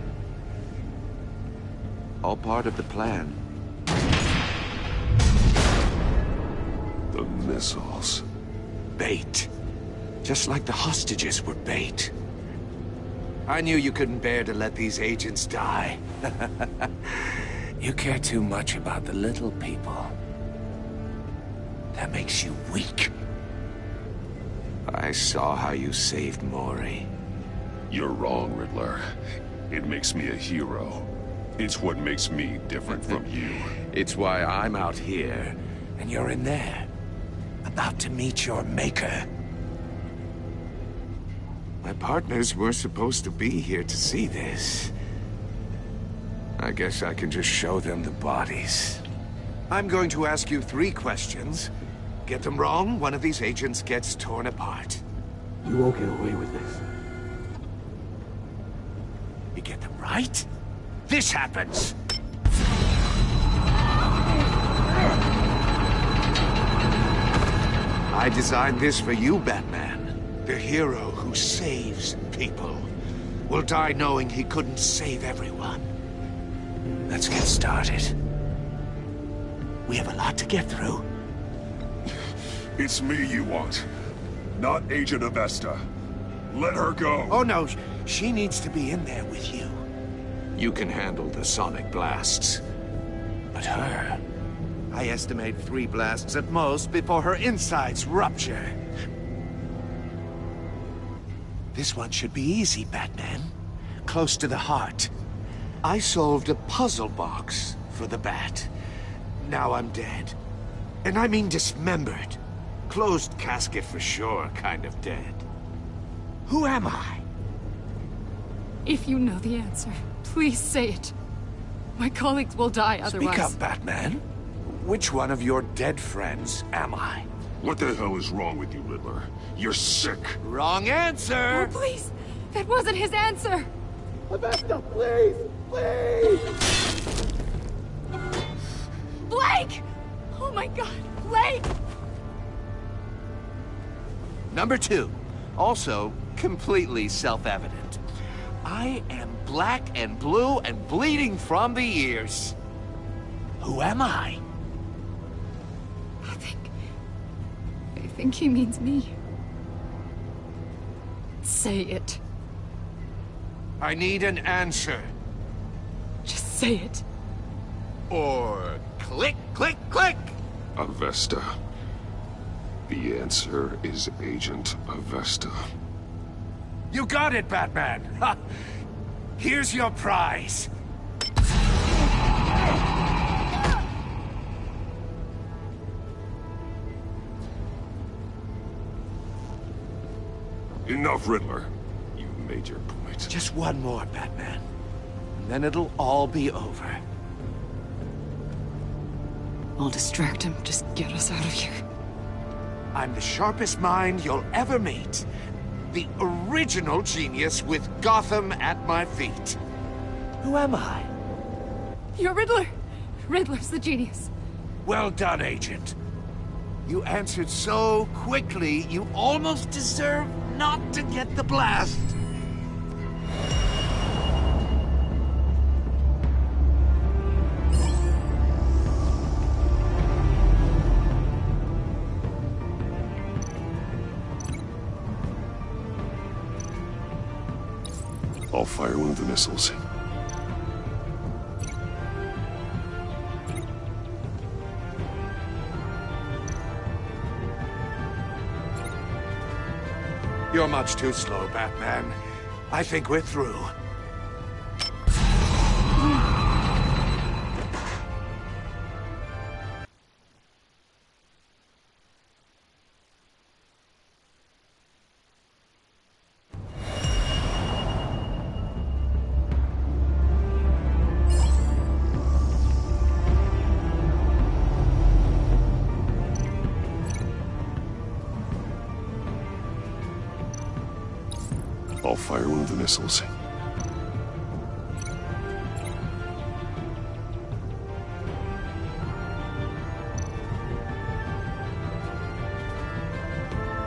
All part of the plan. The missiles. Bait. Just like the hostages were bait. I knew you couldn't bear to let these agents die. You care too much about the little people. That makes you weak. I saw how you saved Mori. You're wrong, Riddler. It makes me a hero. It's what makes me different from you. It's why I'm out here, and you're in there. About to meet your maker. My partners were supposed to be here to see this. I guess I can just show them the bodies. I'm going to ask you 3 questions. Get them wrong, one of these agents gets torn apart. You won't get away with this. You get them right, this happens! I designed this for you, Batman. The hero who saves people will die knowing he couldn't save everyone. Let's get started. We have a lot to get through. It's me you want, not Agent Avesta. Let her go. Oh no, she needs to be in there with you. You can handle the sonic blasts. But her... I estimate 3 blasts at most before her insides rupture. This one should be easy, Batman. Close to the heart. I solved a puzzle box for the Bat. Now I'm dead. And I mean dismembered. Closed casket for sure, kind of dead. Who am I? If you know the answer, please say it. My colleagues will die otherwise. Speak up, Batman. Which one of your dead friends am I? What the hell is wrong with you, Riddler? You're sick. Wrong answer! Oh, please! That wasn't his answer! Avesta, please! Please! Blake! Oh my god, Blake! Number 2. Also, completely self-evident. I am black and blue and bleeding from the ears. Who am I? I think he means me. Say it. I need an answer. Just say it. Or click, click, click! Avesta. The answer is Agent Avesta. You got it, Batman! Ha! Here's your prize. Enough, Riddler. You've made your point. Just one more, Batman. And then it'll all be over. I'll distract him. Just get us out of here. I'm the sharpest mind you'll ever meet. The original genius with Gotham at my feet. Who am I? You're Riddler. Riddler's the genius. Well done, Agent. You answered so quickly, you almost deserve not to get the blast. I'll fire one of the missiles. You're much too slow, Batman. I think we're through. I'll fire one of the missiles.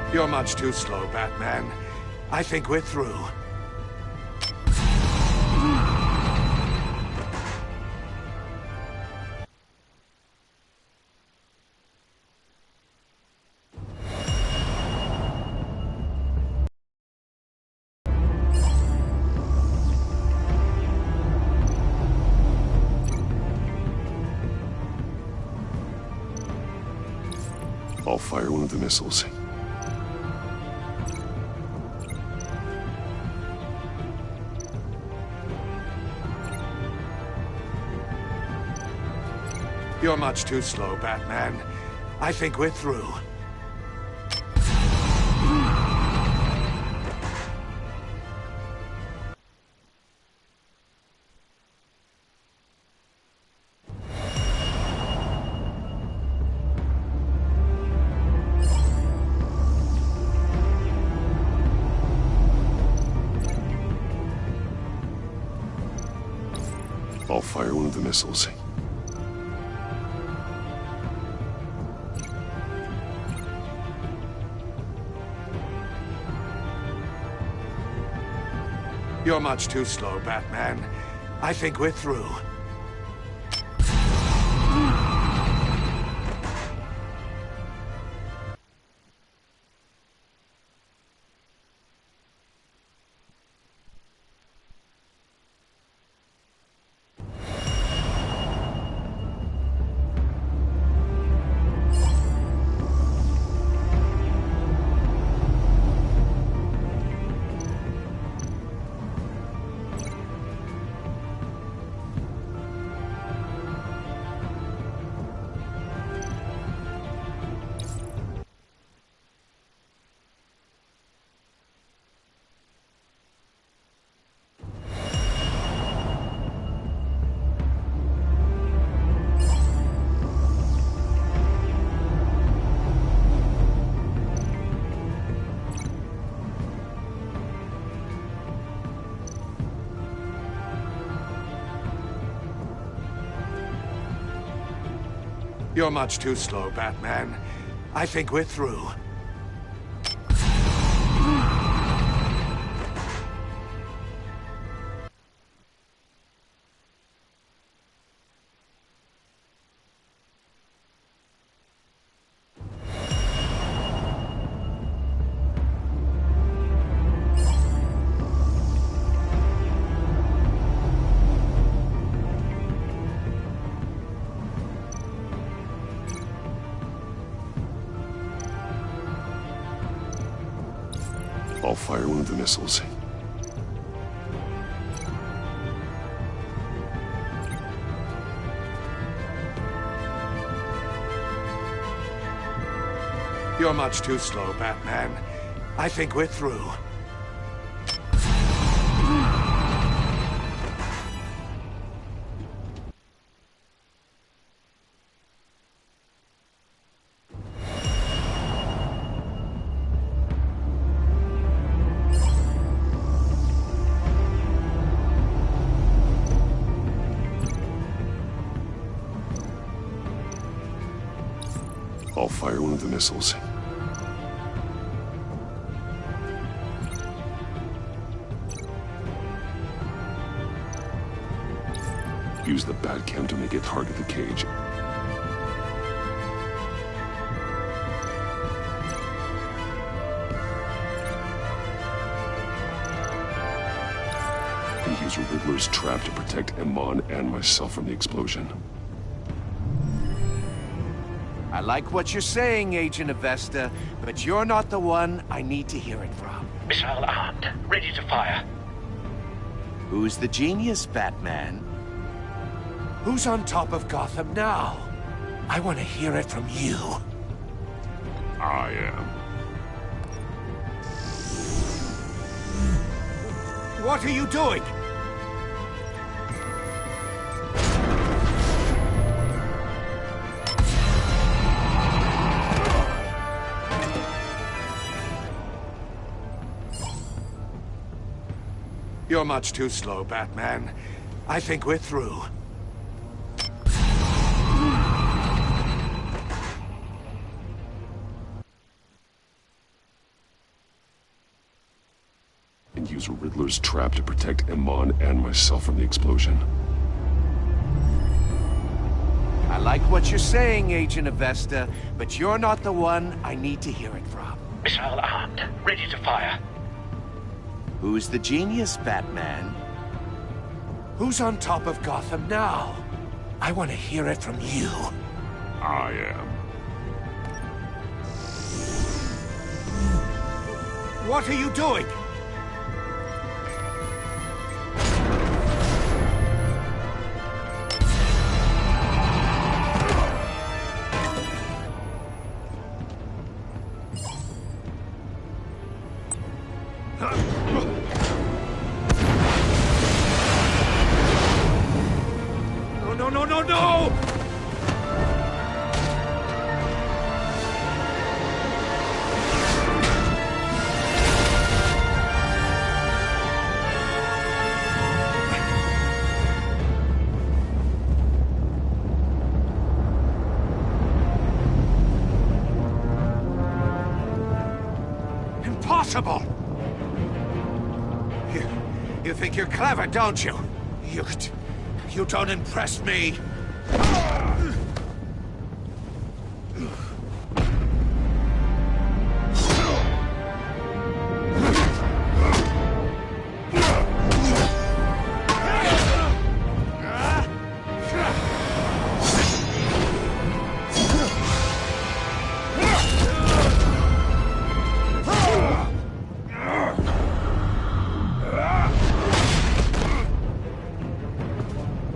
You're much too slow, Batman. I think we're through. I'll fire one of the missiles. You're much too slow, Batman. I think we're through. I'll fire one of the missiles. You're much too slow, Batman. I think we're through. You're much too slow, Batman. I think we're through. I'll fire one of the missiles. You're much too slow, Batman. I think we're through. I'll fire one of the missiles. Use the Batcam to make it target the cage. And use Riddler's trap to protect Iman and myself from the explosion. I like what you're saying, Agent Avesta, but you're not the one I need to hear it from. Missile armed, ready to fire. Who's the genius, Batman? Who's on top of Gotham now? I want to hear it from you. I am. What are you doing? You're much too slow, Batman. I think we're through. And use Riddler's trap to protect Iman and myself from the explosion. I like what you're saying, Agent Avesta, but you're not the one I need to hear it from. Missile armed, ready to fire. Who's the genius, Batman? Who's on top of Gotham now? I want to hear it from you. I am. What are you doing? No! Impossible! You think you're clever, don't you? You don't impress me.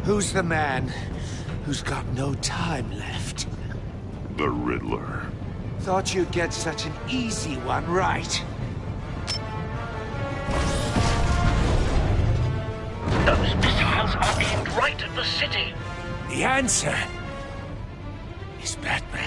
Who's the man who's got no time left? The Riddler. Thought you'd get such an easy one right. Those missiles are aimed right at the city. The answer is Batman.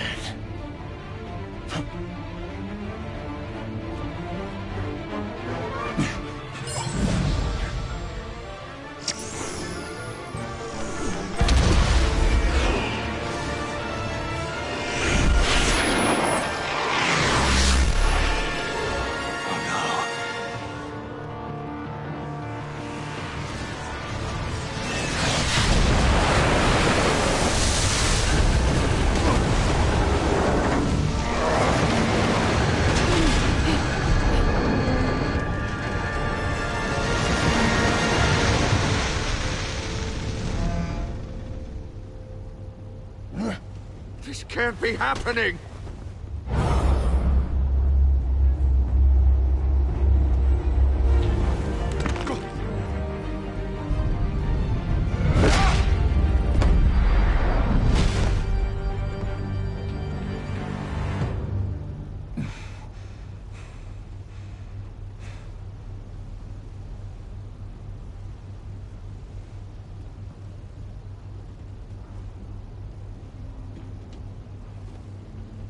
This can't be happening!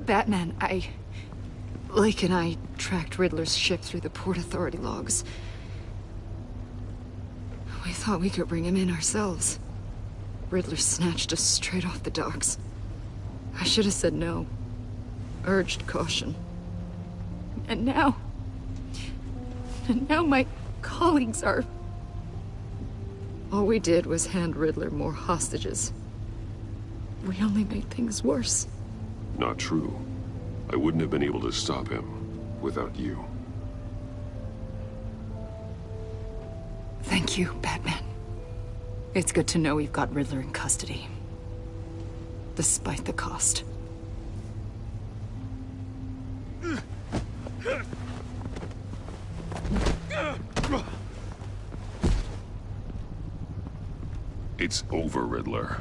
Batman, Lake and I tracked Riddler's ship through the Port Authority logs. We thought we could bring him in ourselves. Riddler snatched us straight off the docks. I should have said no. Urged caution. And now my colleagues are... All we did was hand Riddler more hostages. We only made things worse. Not true. I wouldn't have been able to stop him without you. Thank you, Batman. It's good to know we've got Riddler in custody. Despite the cost. It's over, Riddler.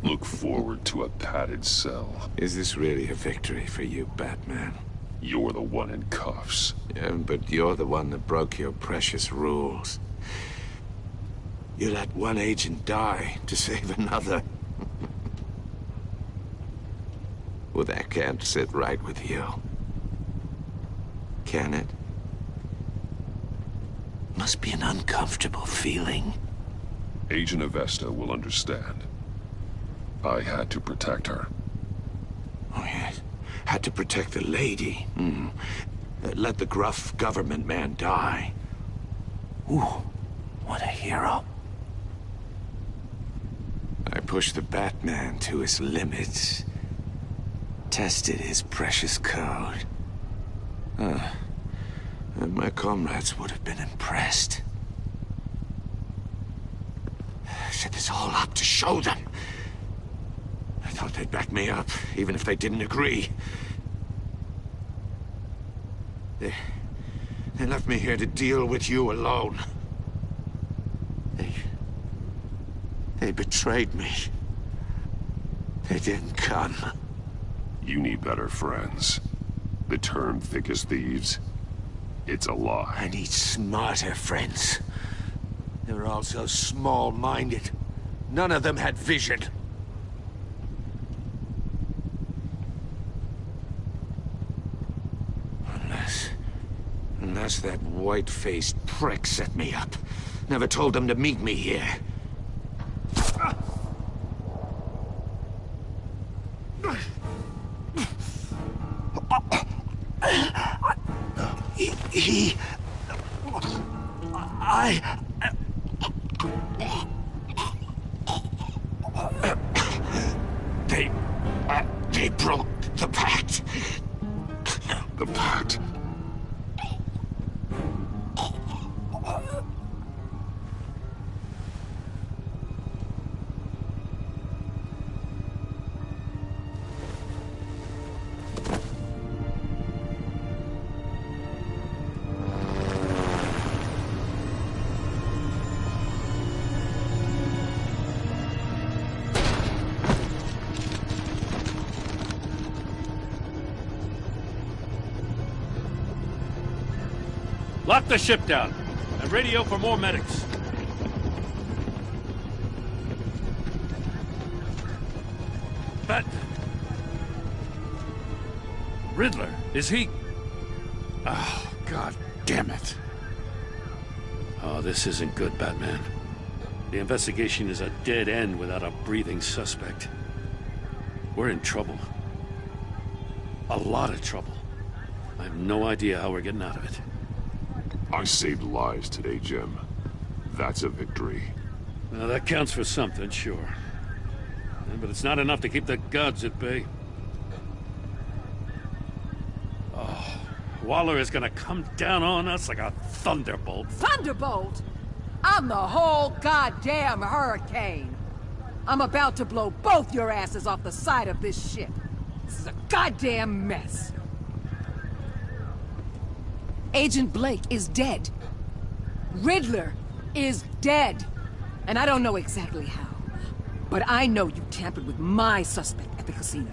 Look forward to a padded cell. Is this really a victory for you, Batman? You're the one in cuffs. Yeah, but you're the one that broke your precious rules. You let one agent die to save another. Well, that can't sit right with you. Can it? Must be an uncomfortable feeling. Agent Avesta will understand. I had to protect her. Oh, yes. Had to protect the lady. Let the gruff government man die. Ooh, what a hero. I pushed the Batman to his limits. Tested his precious code. And my comrades would have been impressed. I set this all up to show them. I thought they'd back me up, even if they didn't agree. They left me here to deal with you alone. They betrayed me. They didn't come. You need better friends. The term thick as thieves, it's a lie. I need smarter friends. They were all so small-minded. None of them had vision. Unless that white-faced prick set me up. Never told them to meet me here. They broke the pact. The pact? Lock the ship down, and radio for more medics. But... Riddler, is he... Oh, God damn it. Oh, this isn't good, Batman. The investigation is a dead end without a breathing suspect. We're in trouble. A lot of trouble. I have no idea how we're getting out of it. I saved lives today, Jim. That's a victory. Well, that counts for something, sure. Yeah, but it's not enough to keep the gods at bay. Oh, Waller is gonna come down on us like a thunderbolt. Thunderbolt? I'm the whole goddamn hurricane. I'm about to blow both your asses off the side of this ship. This is a goddamn mess. Agent Blake is dead. Riddler is dead. And I don't know exactly how, but I know you tampered with my suspect at the casino.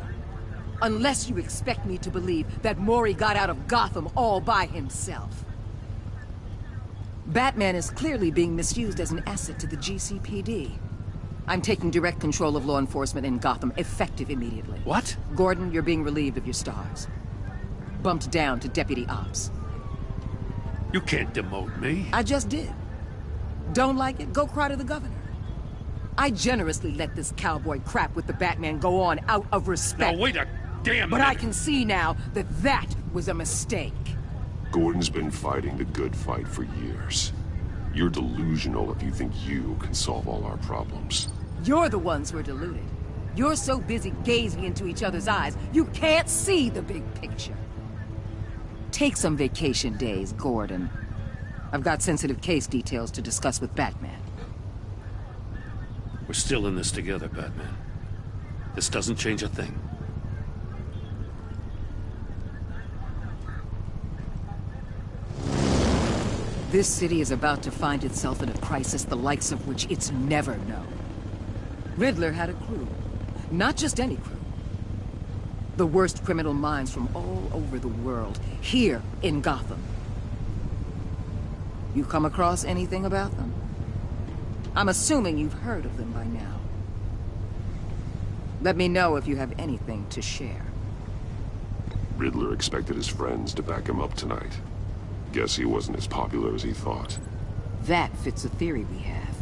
Unless you expect me to believe that Maury got out of Gotham all by himself. Batman is clearly being misused as an asset to the GCPD. I'm taking direct control of law enforcement in Gotham, effective immediately. What? Gordon, you're being relieved of your stars. Bumped down to Deputy Ops. You can't demote me. I just did. Don't like it? Go cry to the governor. I generously let this cowboy crap with the Batman go on out of respect. Now wait a damn minute. But I can see now that that was a mistake. Gordon's been fighting the good fight for years. You're delusional if you think you can solve all our problems. You're the ones who are deluded. You're so busy gazing into each other's eyes, you can't see the big picture. Take some vacation days, Gordon. I've got sensitive case details to discuss with Batman. We're still in this together, Batman. This doesn't change a thing. This city is about to find itself in a crisis the likes of which it's never known. Riddler had a crew. Not just any crew. The worst criminal minds from all over the world, here in Gotham. You come across anything about them? I'm assuming you've heard of them by now. Let me know if you have anything to share. Riddler expected his friends to back him up tonight. Guess he wasn't as popular as he thought. That fits a theory we have.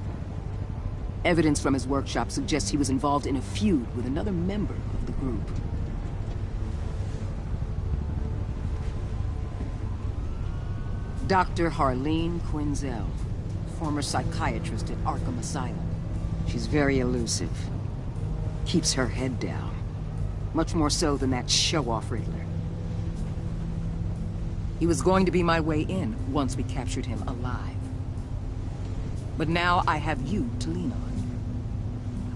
Evidence from his workshop suggests he was involved in a feud with another member of the group. Dr. Harleen Quinzel, former psychiatrist at Arkham Asylum. She's very elusive. Keeps her head down. Much more so than that show-off Riddler. He was going to be my way in once we captured him alive. But now I have you to lean on.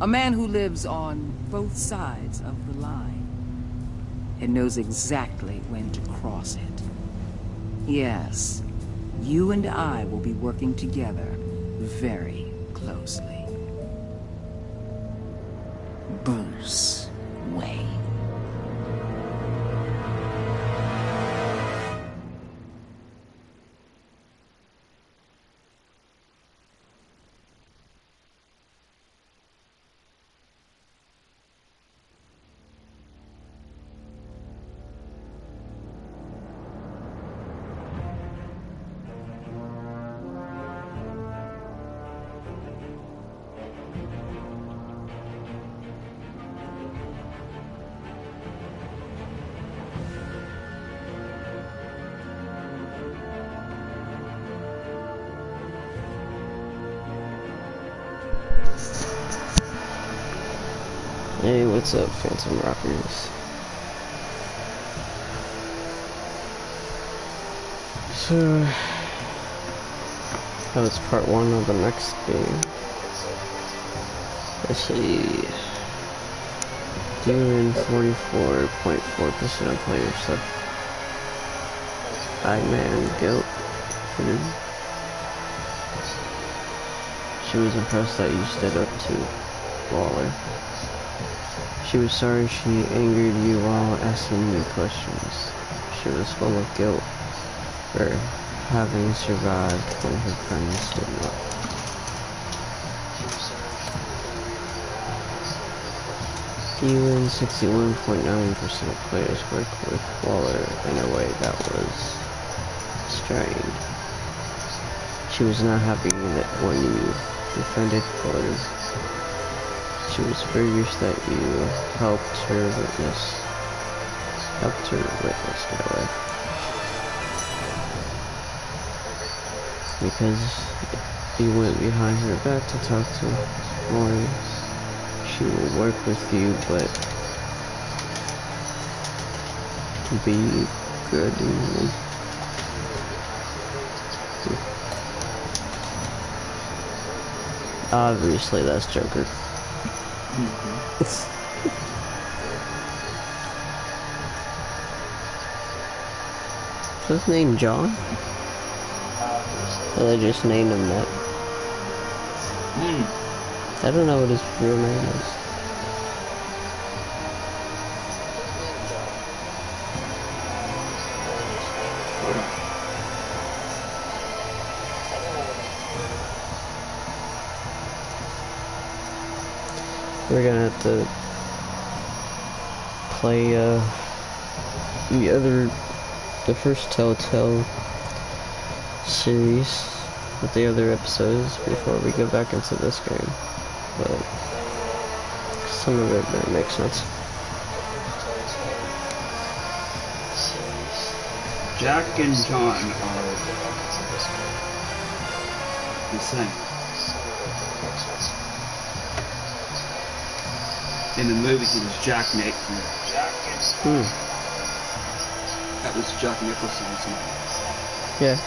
A man who lives on both sides of the line and knows exactly when to cross it. Yes, you and I will be working together very closely. Bruce Wayne. Hey, what's up, Phantom Rockers? So, that was part 1 of the next game. Let's see. Doing 44.4% of players said I-Man guilt. She was impressed that you stood up to Waller. She was sorry she angered you while asking you questions. She was full of guilt for having survived when her friends did not. You and 61.9% of players worked with Waller in a way that was strange. She was not happy that when you defended Waller. She was furious that you helped her witness that way. Because you went behind her back to talk to Maury. She will work with you, but be good and obviously that's Joker. Is his name John? Or they just named him that? I don't know what his real name is. We're gonna have to play the first Telltale series with the other episodes before we go back into this game, but some of it might make sense. Jack and John are the same. In the movie, he was Jack Nicholson. That was Jack Nicholson's name. Yeah.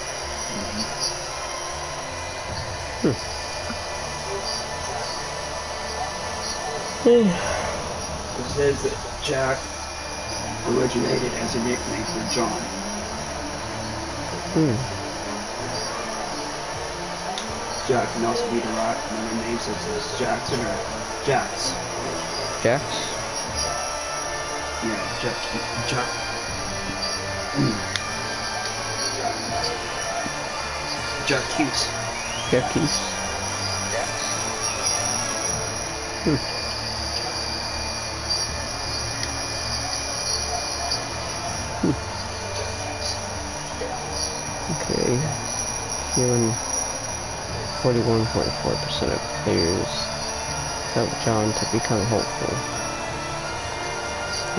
It says that Jack originated as a nickname for John. Jack can also be derived from other names such as Jackson or Jax. Jax? Yeah, Jack. Jacques. Jacques. Okay. Even 41.4% of players felt John to become hopeful.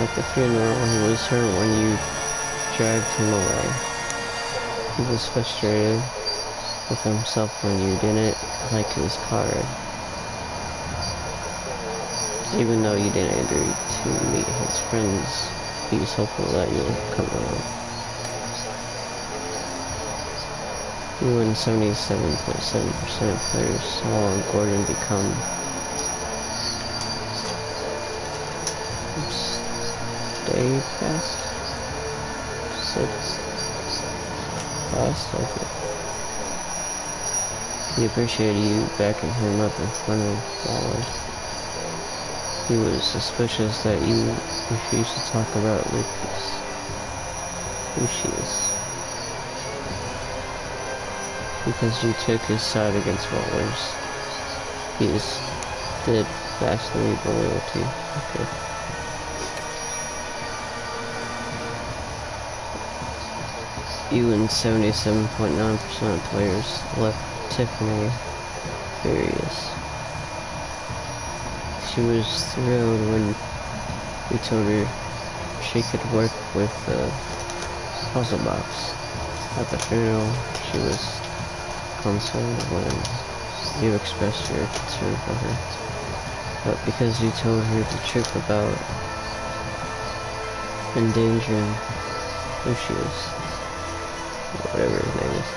At the funeral, he was hurt when you dragged him away. He was frustrated with himself when you didn't like his card. Even though you didn't agree to meet his friends, he was hopeful that you'll come along. You and 77.7% of players saw Gordon become stay fast? Fast? Okay. He appreciated you backing him up in front of Wallace. He was suspicious that you refused to talk about Lucius. Because you took his side against Wallace. He is dead vastly loyalty. Okay. You and 77.9% of players left Tiffany furious. She was thrilled when we told her she could work with the puzzle box. At the funeral, she was consoled when you expressed your concern for her. But because you told her the truth about endangering Lucius, whatever his name is,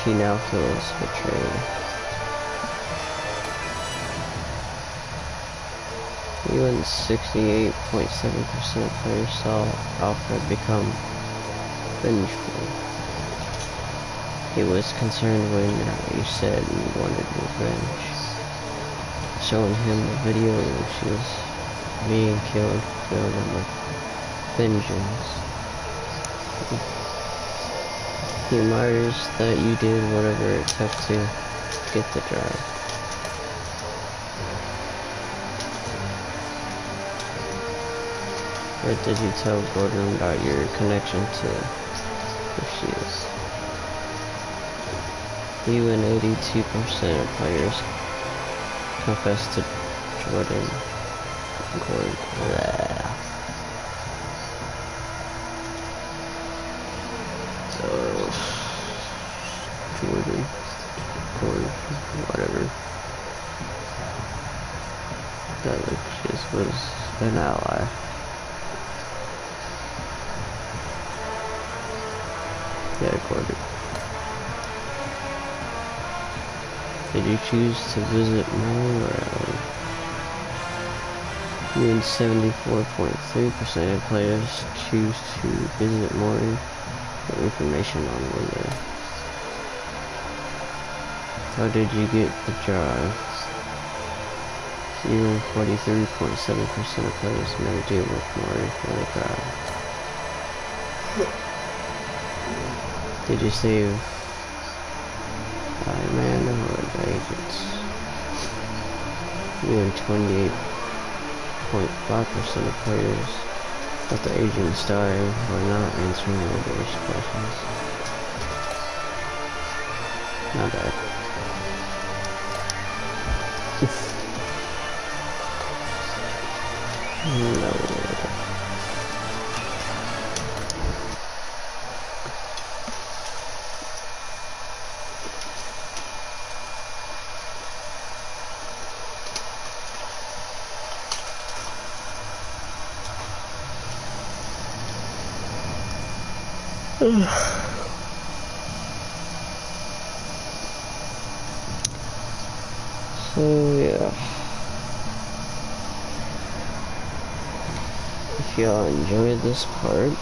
she now feels betrayed. You and 68.7% of players saw Alfred become vengeful. He was concerned when you said you wanted revenge. Showing him the video where she was being killed filled him with vengeance. He admires that you did whatever it took to get the job. Or did you tell Gordon about your connection to Lucius? You and 82% of players confessed to Gordon. Whatever. That Lucius was an ally. Yeah, Gordon. Did you choose to visit Mo or Ellie? Even 74.3% of players choose to visit Mori for information on Riddler. How did you get the job? Even 43.7% of players never deal with Mori for the job. Did you save man or the agents? Even 28.5% of players that the agents die or not answering Riddler's questions. Not bad. No. So yeah, if y'all enjoyed this part,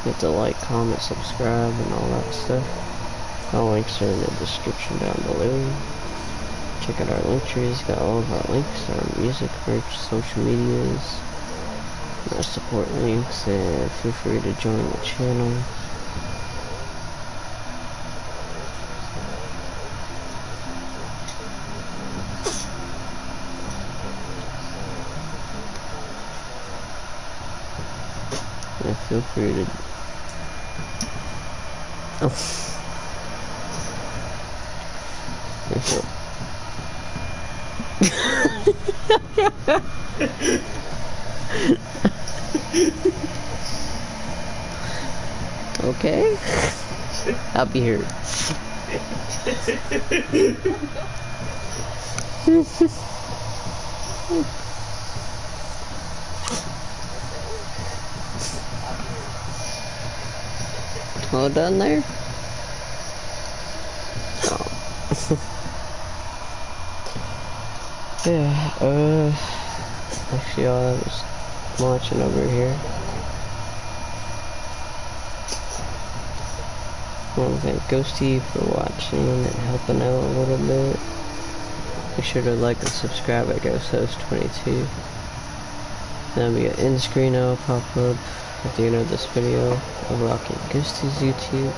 hit the like, comment, subscribe, and all that stuff. All links are in the description down below. Check out our link tree, it's got all of our links, our music, merch, social medias, our support links, and feel free to join the channel. And feel free to... Oh. Okay. I'll be here. All done there? Oh. Yeah, actually I was watching over here. I want to thank Ghosty for watching and helping out a little bit. Be sure to like and subscribe at GhostHost22. There'll be an end screen that'll pop up at the end of this video of rocking Ghosty's YouTube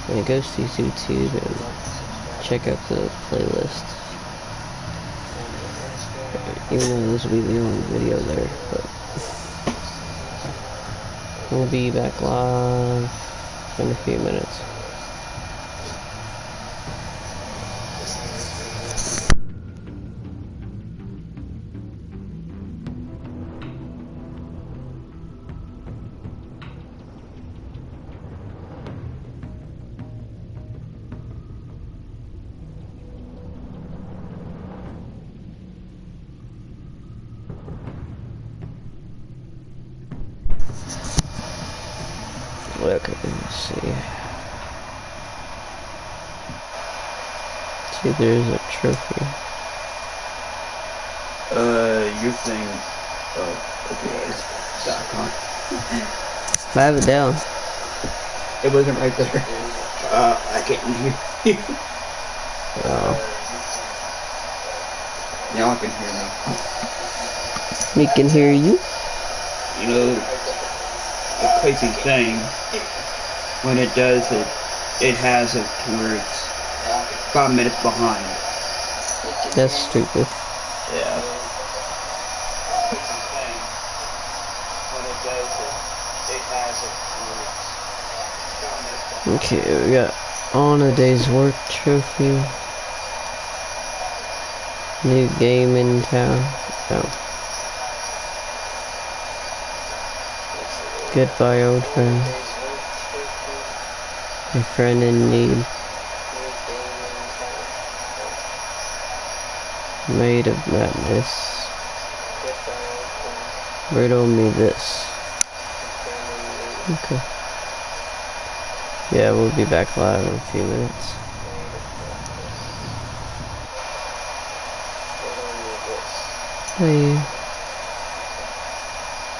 and Ghosty's YouTube, and check out the playlist. Even though this will be the only video there, but we'll be back live in a few minutes. Okay, let's see. See, there's a trophy. Your thing. Oh, okay. I have it down. It wasn't right there. I can't hear you. Oh. Now I can hear me. We can hear you. You know, the crazy thing, when it does it, it has it to where it's 5 minutes behind. That's stupid. Yeah. Okay, we got on a day's work trophy. New game in town. Oh. Goodbye, old friend. A friend in need. Made of madness. Riddle me this. Okay. Yeah, we'll be back live in a few minutes. See you.